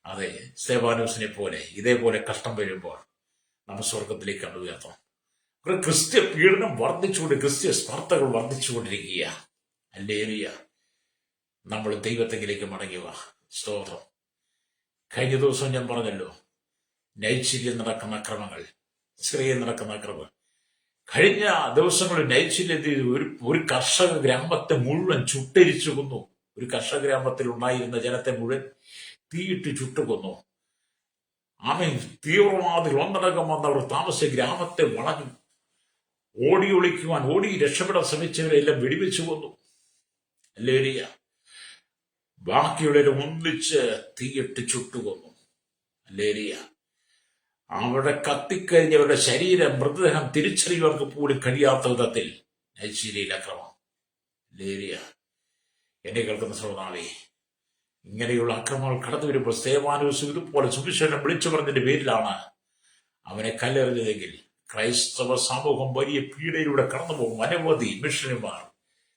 അതെ, സ്തെഫാനോസിനെ പോലെ ഇതേപോലെ കഷ്ടം വരുമ്പോൾ നമ്മൾ സ്വർഗത്തിലേക്ക് കണ്ടു ഉയർത്തണം. ക്രിസ്ത്യ പീഡനം വർദ്ധിച്ചുകൊണ്ട്, ക്രിസ്ത്യ സ്പർദ്ധകൾ വർദ്ധിച്ചുകൊണ്ടിരിക്കുക. ഹല്ലേലൂയ. നമ്മൾ ദൈവത്തെങ്കിലേക്ക് മടങ്ങിയ സ്തോത്രം. കഴിഞ്ഞ ദിവസം ഞാൻ പറഞ്ഞല്ലോ, നൈച്ചില്യം നടക്കുന്ന അക്രമങ്ങൾ, ഇസ്രയേലിൽ നടക്കുന്ന അക്രമങ്ങൾ. കഴിഞ്ഞ ദിവസങ്ങളിൽ നൈച്ചില്യത്തിൽ ഒരു കർഷക ഗ്രാമത്തെ മുഴുവൻ ചുട്ടരിച്ചു കൊന്നു. ഒരു കർഷക ഗ്രാമത്തിൽ ഉണ്ടായിരുന്ന ജനത്തെ മുഴുവൻ തീയിട്ട് ചുട്ടുകൊന്നു. ആമേൻ. തീവ്രവാദികൾ ഒന്നടങ്കം വന്നവർ താമസിച്ച ഗ്രാമത്തെ വളഞ്ഞു. ഓടി ഒളിക്കുവാൻ, ഓടി രക്ഷപ്പെടാൻ ശ്രമിച്ചവരെല്ലാം വെടിവെച്ചു കൊന്നു. ഹല്ലേലൂയ. ബാക്കിയുള്ളവരെ ഒന്നിച്ച് തീയിട്ട് ചുട്ടുകൊന്നു. ഹല്ലേലൂയ. അവിടെ കത്തിക്കഴിഞ്ഞവരുടെ ശരീരം, മൃതദേഹം തിരിച്ചറിയുവാർക്ക് പോലും കഴിയാത്ത വിധത്തിൽ നൈജീരിയയിൽ അക്രമം. ഹല്ലേലൂയ. എന്നെ കേൾക്കുന്ന ശ്രോതാവേ, ഇങ്ങനെയുള്ള അക്രമങ്ങൾ കടന്നു വരുമ്പോൾ സ്തേവാനോസ് ഇതുപോലെ സുവിശേഷം വിളിച്ചു പറഞ്ഞതിന്റെ പേരിലാണ് അവനെ കല്ലെറിഞ്ഞതെങ്കിൽ ക്രൈസ്തവ സമൂഹം വലിയ പീഡയിലൂടെ കടന്നുപോകും. അനവധി മിഷണറിമാർ,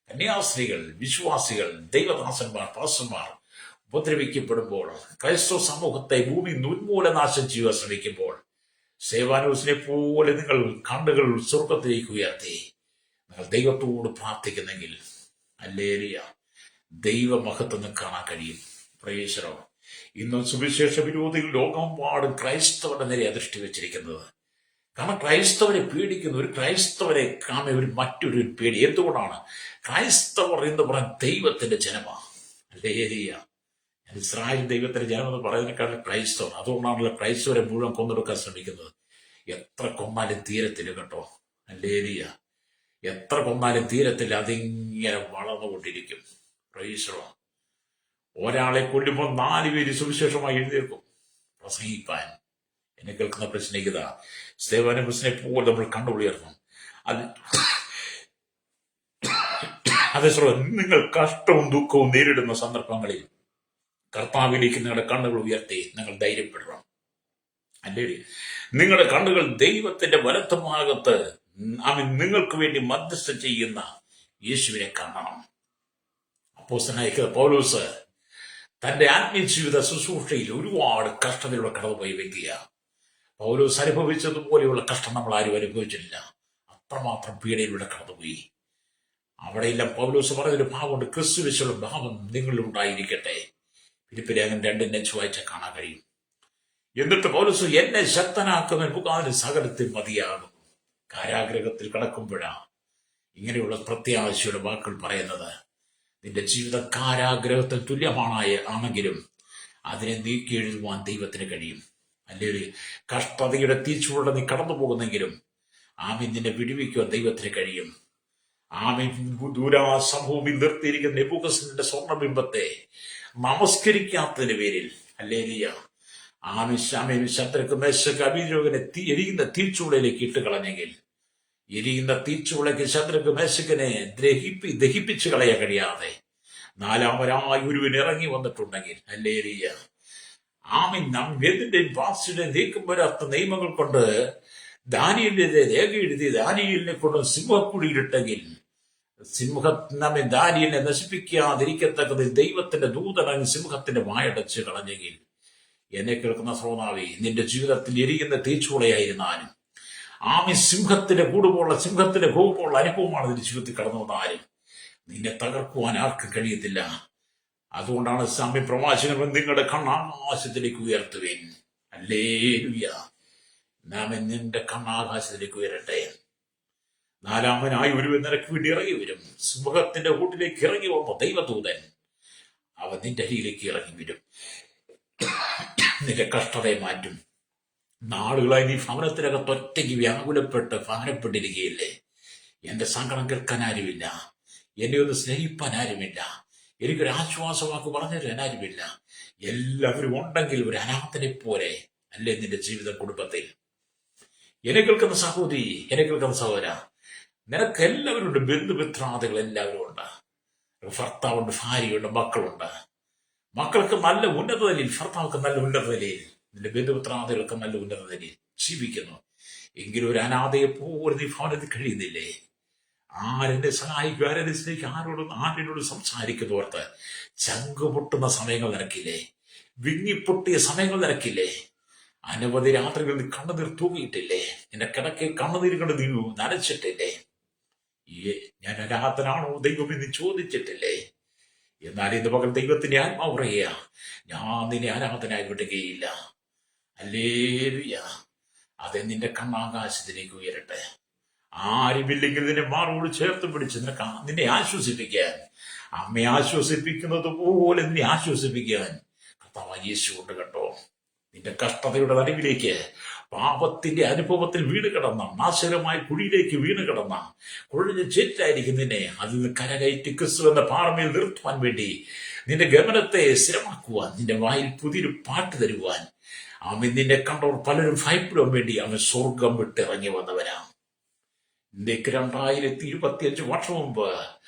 കന്യാസ്ത്രീകൾ, വിശ്വാസികൾ, ദൈവദാസന്മാർ, പാസ്റ്റർമാർ ഉപദ്രവിക്കപ്പെടുമ്പോൾ, ക്രൈസ്തവ സമൂഹത്തെ ഭൂമി ഉന്മൂലനാശം ചെയ്യുവാൻ ശ്രമിക്കുമ്പോൾ, സേവാനോസിനെ പോലെ നിങ്ങൾ കണ്ണുകൾ സ്വർഗത്തിലേക്ക് ഉയർത്തി നിങ്ങൾ ദൈവത്തോട് പ്രാർത്ഥിക്കുന്നെങ്കിൽ ഹല്ലേലൂയ, ദൈവമഹത്വം കാണാൻ കഴിയും. Praise the Lord. ഇന്നും സുവിശേഷ വിരോധികൾ ലോകമെമ്പാടും ക്രൈസ്തവരുടെ നേരെ അദൃഷ്ടി വെച്ചിരിക്കുന്നത്. കാരണം ക്രൈസ്തവരെ പേടിക്കുന്ന ഒരു ക്രൈസ്തവരെ കാണുന്ന ഒരു മറ്റൊരു പേടി. എന്തുകൊണ്ടാണ്? ക്രൈസ്തവർ എന്ന് പറയാൻ ദൈവത്തിന്റെ ജനമാണ്. ഹല്ലേലൂയ. ഇസ്രായേൽ ദൈവത്തിന്റെ ജനം എന്ന് പറയുന്നതിനേക്കാളും ക്രൈസ്തവർ. അതുകൊണ്ടാണല്ലോ ക്രൈസ്തവരെ മുഴുവൻ കൊന്നെടുക്കാൻ ശ്രമിക്കുന്നത്. എത്ര കൊന്നാലും തീരത്തില്ല കേട്ടോ. ഹല്ലേലൂയ. എത്ര കൊന്നാലും തീരത്തില്ല, അതിങ്ങനെ വളർന്നുകൊണ്ടിരിക്കും. Praise the Lord. ഒരാളെ കൊല്ലുമ്പോൾ 4 പേര് സുവിശേഷമായി എഴുന്നേൽക്കും പ്രസംഗിപ്പാൻ. എന്നെ കേൾക്കുന്ന പ്രശ്നികത, സ്തേവാനോസിനെ പോലെ നമ്മൾ കണ്ടുപിടിയണം. അത് അതേ നിങ്ങൾ കഷ്ടവും ദുഃഖവും നേരിടുന്ന സന്ദർഭങ്ങളിൽ കർത്താവിലേക്ക് നിങ്ങളുടെ കണ്ണുകൾ ഉയർത്തി നിങ്ങൾ ധൈര്യപ്പെടണം. അല്ലേ? നിങ്ങളുടെ കണ്ണുകൾ ദൈവത്തിന്റെ വലത്തുഭാഗത്ത് അവൻ നിങ്ങൾക്ക് വേണ്ടി മധ്യസ്ഥം ചെയ്യുന്ന യേശുവിനെ കാണണം. അപ്പോസ്തലനായ പൗലോസ് തന്റെ ആത്മീയ ജീവിത ശുശ്രൂഷയിൽ ഒരുപാട് കഷ്ടതയിലൂടെ കടന്നുപോയി വ്യക്തിയ. പൗലോസ് അനുഭവിച്ചതുപോലെയുള്ള കഷ്ടം നമ്മൾ ആരും അനുഭവിച്ചിട്ടില്ല. അത്രമാത്രം പീഡയിലൂടെ കടന്നുപോയി. അവിടെയെല്ലാം പൗലോസ് പറഞ്ഞൊരു ഭാവമുണ്ട്, ക്രിസ്തുവിലുള്ള ഭാവം നിങ്ങളിലുണ്ടായിരിക്കട്ടെ. ഫിലിപ്പിലേഖനം 2:5 വായിച്ചാൽ കാണാൻ കഴിയും. എന്നിട്ട് പൗലോസ് എന്നെ ശക്തനാക്കുന്ന മുഖാന്തരം സകലത്തിൽ മതിയാകും. കാരാഗ്രഹത്തിൽ കിടക്കുമ്പോഴാണ് ഇങ്ങനെയുള്ള പ്രത്യാശയുടെ വാക്കുകൾ പറയുന്നത്. നിന്റെ ജീവിതം കാരാഗ്രഹത്തിന് തുല്യമാണെങ്കിലും അതിനെ നീക്കി എഴുതുവാൻ ദൈവത്തിന് കഴിയും. അല്ലെങ്കിൽ കഷ്ടതയുടെ തീച്ചുള്ള നീ കടന്നു പോകുന്നെങ്കിലും ആമീൻ നിന്നെ വിടുവിക്കുവാൻ ദൈവത്തിന് കഴിയും. ആമീൻ ദൂരാസമൂഹത്തിൽ നിർത്തിയിരിക്കുന്ന നെബൂഖദ്നേസറിന്റെ സ്വർണ്ണബിംബത്തെ നമസ്കരിക്കാത്തതിന്റെ പേരിൽ ഹല്ലേലൂയ ആമീൻ ശത്രുക്ക് മേശക്ക് അഭിരോഗനെ എരിയുന്ന തീച്ചുളയിലേക്ക് ഇട്ട് കളഞ്ഞെങ്കിൽ, എരിയുന്ന തീച്ചുളയ്ക്ക് ശത്രുക്ക് മേശക്കിനെ ദഹിപ്പിച്ചു കളയാൻ കഴിയാതെ 4-മരായി ഒരുവൻ ഇറങ്ങി വന്നിട്ടുണ്ടെങ്കിൽ ഹല്ലേലൂയ ആമീൻ എന്തിന്റെയും പാസ്റ്റിനെ നീക്കം വരാത്ത നിയമങ്ങൾ കൊണ്ട് ദാനിയേലിന്റെ രേഖ എഴുതി ദാനിയേലിനെ കൊണ്ട് സിംഹക്കുടിയിലിട്ടെങ്കിൽ നമ്മെ ദാനിയേലിനെ നശിപ്പിക്കാതിരിക്കത്തക്കത് ദൈവത്തിന്റെ ദൂതനായി സിംഹത്തിന്റെ വായടച്ച് കളഞ്ഞെങ്കിൽ, എന്നെ കേൾക്കുന്ന ശ്രോതാവേ, നിന്റെ ജീവിതത്തിൽ എരിയുന്ന തീച്ചുളയായിരുന്നാലും ആമി സിംഹത്തിന്റെ കൂടുപോലുള്ള സിംഹത്തിന്റെ കോപമുള്ള അനുഭവമാണ് നിന്റെ ജീവിതത്തിൽ കടന്നു വന്നാലും നിന്നെ തകർക്കുവാൻ ആർക്കും കഴിയത്തില്ല. അതുകൊണ്ടാണ് സാമ്യ പ്രവാചകൻ നിങ്ങളുടെ കണ്ണാകാശത്തിലേക്ക് ഉയർത്തുവേൻ. ഹല്ലേലൂയ. നാം നിന്റെ കണ്ണാകാശത്തിലേക്ക് ഉയരട്ടെ. 4-മനായി ഒരുവൻ നിനക്ക് വേണ്ടി ഇറങ്ങി വരും. സിംഹത്തിന്റെ കൂട്ടിലേക്ക് ഇറങ്ങി വന്ന ദൈവദൂതൻ അവൻ നിന്റെ അരിയിലേക്ക് ഇറങ്ങി വരും. നിന്റെ കഷ്ടതയെ മാറ്റും. നാളുകളായി നീ ഭവനത്തിനകത്ത് ഒറ്റയ്ക്ക് വ്യാകുലപ്പെട്ട് ഭാരപ്പെട്ടിരിക്കുകയില്ലേ? എന്റെ സങ്കടം കേൾക്കാൻ ആരുമില്ല, എന്നെ ഒന്ന് സ്നേഹിപ്പാൻ ആരുമില്ല, എനിക്കൊരു ആശ്വാസവാക്ക് പറഞ്ഞു തരാൻ ആരുമില്ല. എല്ലാവരും ഉണ്ടെങ്കിൽ ഒരു അനാഥനെ പോലെ അല്ലേ നിന്റെ ജീവിത കുടുംബത്തിൽ? എന്നെ കേൾക്കുന്ന സഹോദരി, എന്നെ കേൾക്കുന്ന സഹോദര, നിനക്ക് എല്ലാവരും ഉണ്ട്. ബന്ധുമിത്രാദികൾ എല്ലാവരും ഉണ്ട്. ഭർത്താവുണ്ട്, ഭാര്യയുണ്ട്, മക്കളുണ്ട്. മക്കൾക്ക് നല്ല ഉന്നത നിലയിൽ, ഭർത്താവർക്ക് നല്ല ഉന്നത നിലയിൽ, നിന്റെ ബന്ധുമിത്രാദികൾക്ക് നല്ല ഉന്നത നിലയിൽ ജീവിക്കുന്നു. എങ്കിലും ഒരു അനാഥയെ പോലെ നീ ഭവനത്തിൽ കഴിയുന്നില്ലേ? ആരെന്നെ സഹായിക്കും, ആരെന്നെ സ്നേഹിക്കും, ആരോട് സംസാരിക്കുന്നവർക്ക് ചങ്കുപൊട്ടുന്ന സമയങ്ങൾ നിനക്കില്ലേ? വിങ്ങിപ്പൊട്ടിയ സമയങ്ങൾ നിനക്കില്ലേ? അനവധി രാത്രികൾ നീ കണ്ണുനീർ തൂങ്ങിയിട്ടില്ലേ? നിന്റെ കിടക്കെ കണ്ണുനീർ കൊണ്ട് നീ നനച്ചിട്ടില്ലേ? ഞാൻ അനാഥനാണോ ദൈവം എന്ന് ചോദിച്ചിട്ടില്ലേ? എന്നാൽ ഇന്ന് പകൽ ദൈവത്തിന്റെ ആത്മാവ് പറയുക, ഞാൻ നിന്നെ അനാഥനായി വിടുകയില്ല. ഹല്ലേലൂയ. അതെ, നിന്റെ കണ്ണാകാശത്തിലേക്ക് ഉയരട്ടെ. ആരുമില്ലെങ്കിൽ നിന്നെ മാറോട് ചേർത്ത് പിടിച്ച് നിന്നെ ആശ്വസിപ്പിക്കാൻ, അമ്മയെ ആശ്വസിപ്പിക്കുന്നത് പോലെ നിന്നെ ആശ്വസിപ്പിക്കാൻ കർത്താവായ യേശു ഉണ്ട് കേട്ടോ. നിന്റെ കഷ്ടതയുടെ നടുവിലേക്ക് പാപത്തിന്റെ അനുഭവത്തിൽ വീണ് കിടന്ന, നാശകരമായ കുഴിയിലേക്ക് വീണ് കിടന്ന, കുഴഞ്ഞ ചേറ്റായിരിക്കും നിന്നെ അതിൽ നിന്ന് കരകയറ്റി ക്രിസ്തു എന്ന പാറമേൽ നിർത്തുവാൻ വേണ്ടി നിന്റെ ഗമനത്തെ സ്ഥിരമാക്കുവാൻ, നിന്റെ വായിൽ പുതിയൊരു പാട്ട് തരുവാൻ അവൻ നിന്നെ കണ്ടവർ പലരും ഭയപ്പെടാൻ വേണ്ടി അവൻ സ്വർഗം വിട്ടിറങ്ങി വന്നവനാ. ഇന്ത്യക്ക് 2025 വർഷം മുമ്പ്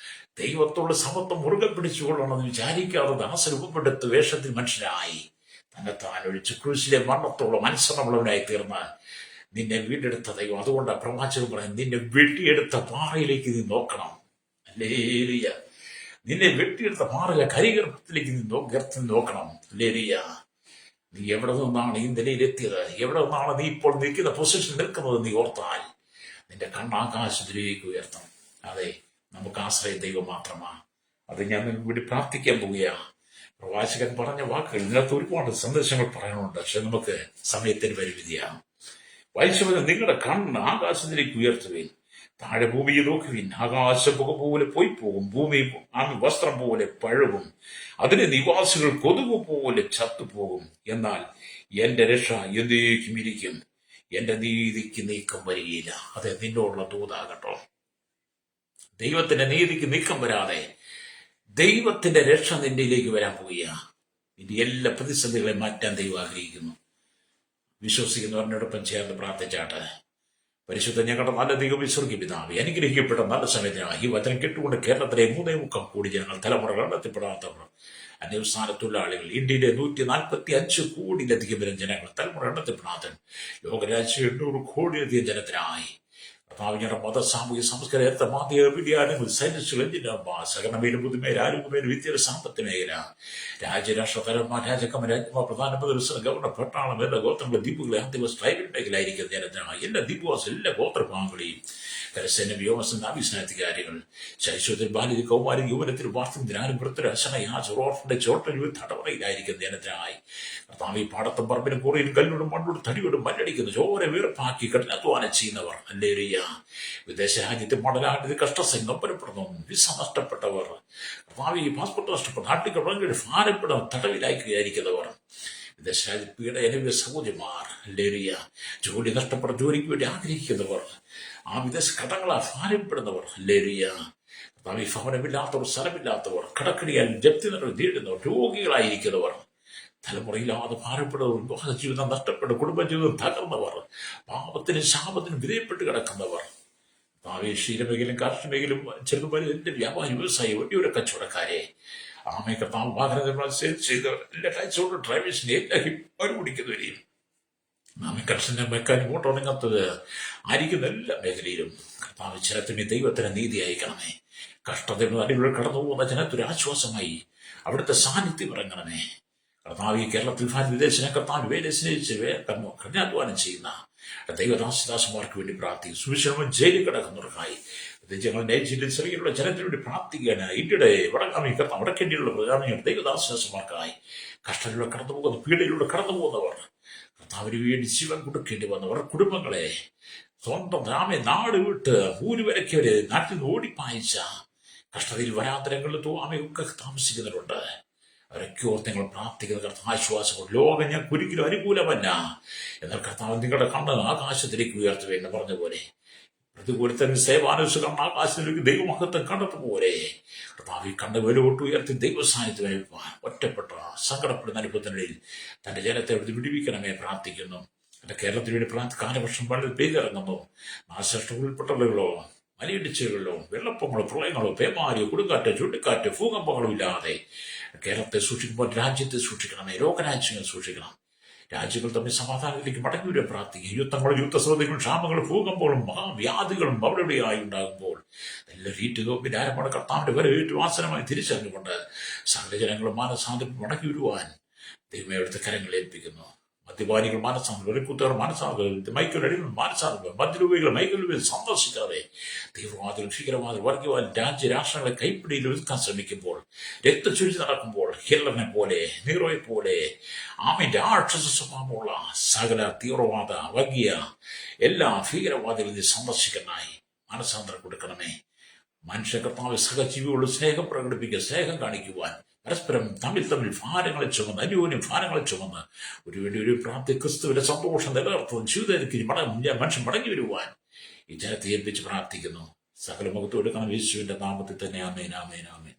ദൈവത്തോട് സമത്വം മുറുകെ പിടിച്ചുകൊള്ളണമെന്ന് വിചാരിക്കാതെ ദാസരൂപപ്പെടുത്ത വേഷത്തിൽ മനുഷ്യനായി തന്നെത്താൻ ഒഴിച്ച് ക്രൂശിലെ മരണത്തോളം അനുസരണമുള്ളവനായി തീർന്ന് നിന്നെ വീണ്ടെടുത്ത ദൈവം. അതുകൊണ്ട് പ്രവാചകൻ പറയും, നിന്നെ വെട്ടിയെടുത്ത പാറയിലേക്ക് നീ നോക്കണം. ഹല്ലേലൂയ. നിന്നെ വെട്ടിയെടുത്ത പാറയിലെ കരിഗർഭത്തിലേക്ക് നീ നോക്കണം. ഹല്ലേലൂയ. നീ എവിടെ നിന്നാണ് ഈ നിലയിലെത്തിയത്, എവിടെ നിന്നാണ് നീ ഇപ്പോൾ നിൽക്കുന്ന പൊസിഷൻ നിൽക്കുന്നത് നീ ഓർത്താൽ നിന്റെ കണ്ണാകാശത്തിലേക്ക് ഉയർത്തണം. അതെ, നമുക്ക് ആശ്രയം ദൈവം മാത്രമാണ്. അത് ഞാൻ നിങ്ങൾക്ക് വേണ്ടി പ്രാർത്ഥിക്കാൻ പോവുകയാണ്. പ്രവാചകൻ പറഞ്ഞ വാക്കുകൾ ഇതിനകത്ത് ഒരുപാട് സന്ദേശങ്ങൾ പറയാനുണ്ട്, പക്ഷെ നമുക്ക് സമയത്തിന് പരിമിതിയാണ്. വായിച്ചവന് നിങ്ങളുടെ കണ്ണ് ആകാശത്തിലേക്ക് ഉയർത്തുവിൻ, താഴെ ഭൂമിയെ നോക്കുവിൻ. ആകാശം പുക പോലെ പോയി പോകും, ഭൂമി വസ്ത്രം പോലെ പഴകും, അതിന്റെ നിവാസികൾ കൊതുകു പോലെ ചത്തുപോകും. എന്നാൽ എന്റെ രക്ഷ എന്നേക്കും ഇരിക്കും, എന്റെ നീതിക്ക് നീക്കം വരികയില്ല. അത് നിന്നോടുള്ള ദൂതാകട്ടോ. ദൈവത്തിന്റെ നീതിക്ക് നീക്കം വരാതെ ദൈവത്തിന്റെ രക്ഷ നിന്റെയിലേക്ക് വരാൻ പോവുകയാണ്. നിന്റെ എല്ലാ പ്രതിസന്ധികളെ മാറ്റാൻ ദൈവം ആഗ്രഹിക്കുന്നു. വിശ്വസിക്കുന്നവരോടൊപ്പം ചേർന്ന് പ്രാർത്ഥിച്ചാട്ട്. പരിശുദ്ധ ഞങ്ങളുടെ നല്ല ദൈവം സ്വർഗ്ഗീയ പിതാവേ, അനുഗ്രഹിക്കപ്പെട്ട നല്ല സമയത്തിനാണ് ഈ വചനം കേട്ടുകൊണ്ട് കേരളത്തിലെ 3.25 കോടി ജനങ്ങൾ, തലമുറകൾ എത്തിപ്പെടാത്തവർ, അന്യസ്ഥാനത്തുള്ള ആളുകൾ, ഇന്ത്യയിലെ 145 കോടിയിലധികം വരും ജനങ്ങൾ, തലമുറ എണ്ണത്തിൽപ്പെടാത്തൻ, ലോകരാജ്യം 800 കോടിയിലധികം ജനത്തിനായി കർത്താവിന്റെ മത, സാമൂഹിക, സംസ്കാര, മാധ്യമ, വിദ്യാലയങ്ങൾ, സൈനിക എഞ്ചിനീയർമാർ, സകലമേലും പുതുമേൽ, ആരോഗ്യമേലും, വിദ്യാഭ്യാസ, സാമ്പത്തിക മേഖല, രാജ്യരാഷ്ട്ര തലന്മാർ, രാജക്കന്മാർ, രാജ്യമാർ, പ്രധാനമന്ത്രി, ഗവർണർ, പട്ടാളം, എല്ലാ ഗോത്രങ്ങളെ, ദ്വീപുകളെ, അന്തിമ ട്രൈബൽ മേഖലയായിരിക്കുന്ന ജനത്തിനാണ്. എല്ലാ ദ്വീപുവാസം, എല്ലാ ഗോത്രഭാഗങ്ങളെയും, കരസേന, വ്യോമസേന, നാവികസേനാധികാരികൾ, ശൈശവത്തിൽ, ബാല്യത്തിൽ, കൗമാരം, യൗവനത്തിൽ, വാർത്തത്തിനാലും വൃത്തരശനയാചോർഫിന്റെ ചോട്ടൊരു തടവറയിലായിരിക്കുന്ന ജനത്തിനായി കർത്താവ് ഈ പാടത്തും പറമ്പിലും കൂറയും കല്ലോടും മണ്ണോടും തടിയോടും മല്ലടിക്കുന്ന ചോര വീർപ്പാക്കി കഠിനാധ്വാനം ചെയ്യുന്നവർ, ഹല്ലേലൂയ. വിദേശ രാജ്യത്തെ മടലാണ്ടിൽ കഷ്ടസംഘം പരപ്പെടുന്നു, വിസ നഷ്ടപ്പെട്ടവർ, കർത്താവ് ഈ പാസ്പോർട്ട് നഷ്ടപ്പെട്ട നാട്ടിൽ കിടങ്ങി ഭാരപ്പെടുന്ന തടവിലായിരിക്കുന്നവർ, വിദേശ രാജ്യത്ത് പീഡ അനുഭവ സഹോദരിമാർ, ഹല്ലേലൂയ. ജോലി നഷ്ടപ്പെട്ട ജോലിക്ക് വേണ്ടി ആഗ്രഹിക്കുന്നവർ, ആ വിദേശ ഘടങ്ങളാൽ ഭാരപ്പെടുന്നവർ, ഹല്ലേലൂയ. കർത്താവ് ഭവനമില്ലാത്തവർ, സ്ഥലമില്ലാത്തവർ, കടക്കടിയാൽ ജപ്തി നേടുന്നവർ, രോഗികളായിരിക്കുന്നവർ, തലമുറയില്ലാതെ ഭാരപ്പെടുന്നവർ, വിവാഹ ജീവിതം നഷ്ടപ്പെട്ട് കുടുംബജീവിതം തകർന്നവർ, പാപത്തിനും ശാപത്തിനും വിധേയപ്പെട്ട് കിടക്കുന്നവർ, ക്ഷീരമേഖലയും കാർഷിക മേഖലയും ചെറുതുപോലെ എന്റെ വ്യാപാര വ്യവസായം, വലിയൊരു കച്ചവടക്കാരെ, ആമേ കർത്താവ് വാഹന സെയിൽസ് ചെയ്തവർ, എല്ലാ ടാക്സിയോടും ഡ്രൈവേഴ്സിനെ എല്ലാം പിടിക്കുന്നവരെയും, ആമേ കർഷകന്റെ മെക്കാനിക് മോട്ടോർ രംഗത്തത് ആയിരിക്കുന്ന എല്ലാ മേഖലയിലും കർത്താവ് ജനത്തിന് ദൈവത്തിന് നീതി അയക്കണമേ. കഷ്ടതയുടെ അടികളിൽ കടന്നു പോകുന്ന ജനത്തൊരു ആശ്വാസമായി അവിടുത്തെ സാന്നിധ്യം ഇറങ്ങണമേ. കർത്താവ് ഈ കേരളത്തിൽ വിദേശ കർത്താവ് വേല സ്നേഹിച്ച് കഠിനാധ്വാനം ചെയ്യുന്ന ദൈവദാസദാസന്മാർക്ക് വേണ്ടി പ്രാർത്ഥിക്കും. സുവിശേഷം ജയിലിൽ കിടക്കുന്നവർക്കായി നൈജീരിയൻ ചെറിയുള്ള ജനത്തിനു വേണ്ടി പ്രാർത്ഥിക്കുകയാണ്. ഇന്ത്യയുടെ വടക്കേന്ത്യയിലുള്ള പ്രധാന ദൈവദാസദാസന്മാർക്കായി കഷ്ടത്തിലൂടെ കടന്നു പോകുന്ന, പീഡയിലൂടെ കടന്നു പോകുന്നവർ, കർത്താവിന് വേണ്ടി ജീവൻ കൊടുക്കേണ്ടി വന്നവർ, കുടുംബങ്ങളെ സ്വന്തം നാട് വിട്ട് ഊര് വരയ്ക്കവരെ നാട്ടിൽ നിന്ന് ഓടിപ്പായിച്ച കഷ്ടതയിൽ വരാന്തരങ്ങളിൽ ആമയൊക്കെ താമസിക്കുന്നവരുണ്ട്. അവരൊക്കെ ഓർത്ത് നിങ്ങൾ പ്രാർത്ഥിക്കുന്ന കർത്താവ് ആശ്വാസം. ലോകം ഞാൻ ഒരിക്കലും അനുകൂലമല്ല, എന്നാൽ കർത്താവ് നിങ്ങളുടെ കണ്ണ് ആകാശത്തിലേക്ക് ഉയർത്തുക എന്ന് പറഞ്ഞ പോലെ പ്രതികൂലത്തിന് സേവാനുസ കണ്ണ് ആകാശത്തിലേക്ക് ദൈവമഹത്വം കണ്ടതുപോലെ കർത്താവ് ഈ കണ്ണ് വിലോട്ട് ഉയർത്തി ദൈവസാന്നിധ്യം അനുഭവിക്കാൻ ഒറ്റപ്പെട്ട സങ്കടപ്പെടുന്ന അനുഭവത്തിനിടയിൽ തന്റെ ജനത്തെ വിടുവിക്കണമേ പ്രാർത്ഥിക്കുന്നു. എന്റെ കേരളത്തിന് വേണ്ടി കാലവർഷം വളരെ പെയ്തിറങ്ങുന്നു. നാശനഷ്ടം ഉൾപ്പെട്ടവர்களോ, മലയിടിച്ചുകളിലോ, വെള്ളപ്പൊങ്ങളോ, പ്രളയങ്ങളോ, പേമാരിയോ, കൊടുങ്കാറ്റോ, ചുഴലിക്കാറ്റോ, ഭൂകമ്പങ്ങളോ ഇല്ലാതെ കേരളത്തെ സൂക്ഷിക്കുമ്പോൾ രാജ്യത്തെ സൂക്ഷിക്കണമേ. ലോകരാജ്യങ്ങൾ സൂക്ഷിക്കണം. രാജ്യങ്ങൾ തമ്മിൽ സമാധാനത്തിലേക്ക് മടങ്ങി വരെ പ്രാർത്ഥിക്കും. യുദ്ധങ്ങളും, യുദ്ധസ്രോതകളും, ക്ഷാമങ്ങളും, ഭൂകമ്പങ്ങളും, മഹാവ്യാധികളും അവിടെയായി ഉണ്ടാകുമ്പോൾ നല്ല രീതിയിൽ ആരമാണ് കർത്താവിന്റെ വരെ വാസനമായി തിരിച്ചറിഞ്ഞുകൊണ്ട് സകല ജനങ്ങളും മാനസാന്തരം മടങ്ങി വരുവാൻ ദൈവമേ അവിടുത്തെ കരങ്ങൾ ഏൽപ്പിക്കുന്നു. മദ്യപാനികൾ മാനസാന്തരം, വെളിക്കുത്തവർ മാനസാന്തരം, മൈക്കലടികൾ മാനസാന്തരം, മദ്യരൂപികൾ മൈക്കലുകൾ സന്ദർശിക്കാതെ തീവ്രവാദികൾ, ഭീകരവാദികൾ, വർഗീയവാദ രാജ്യരാഷ്ട്രങ്ങളെ കൈപ്പിടിയിൽ ഒതുക്കാൻ ശ്രമിക്കുമ്പോൾ, രക്തചുരുതി നടക്കുമ്പോൾ, ഹിറ്റ്ലറിനെ പോലെ, നീറോയെ പോലെ രാക്ഷസ സ്വഭാവമുള്ള സകല തീവ്രവാദ, വർഗീയ എല്ലാ ഭീകരവാദികളെ സന്ദർശിക്കാനായി മാനസാന്തരം കൊടുക്കണമേ. മനുഷ്യ കർത്താവ് സഹജീവിയോട് സ്നേഹം പ്രകടിപ്പിക്കുക, സ്നേഹം കാണിക്കുവാൻ പരസ്പരം തമ്മിൽ ഭാരങ്ങളെ ചുമന്ന് അന്യോന്യം ഭാരങ്ങളെ ചുമന്ന് ഒരു പ്രാപ്തി ക്രിസ്തുവിന്റെ സന്തോഷം നിലനിർത്തുവാൻ ജീവിതത്തിൽ മനുഷ്യൻ മടങ്ങി വരുവാൻ ഈ ജനത്തെ ഏൽപ്പിച്ച് പ്രാർത്ഥിക്കുന്നു. സകല മുഖത്ത് കൊടുക്കണം യേശുവിന്റെ നാമത്തിൽ തന്നെ. ആമേൻ, ആമേൻ, ആമേൻ.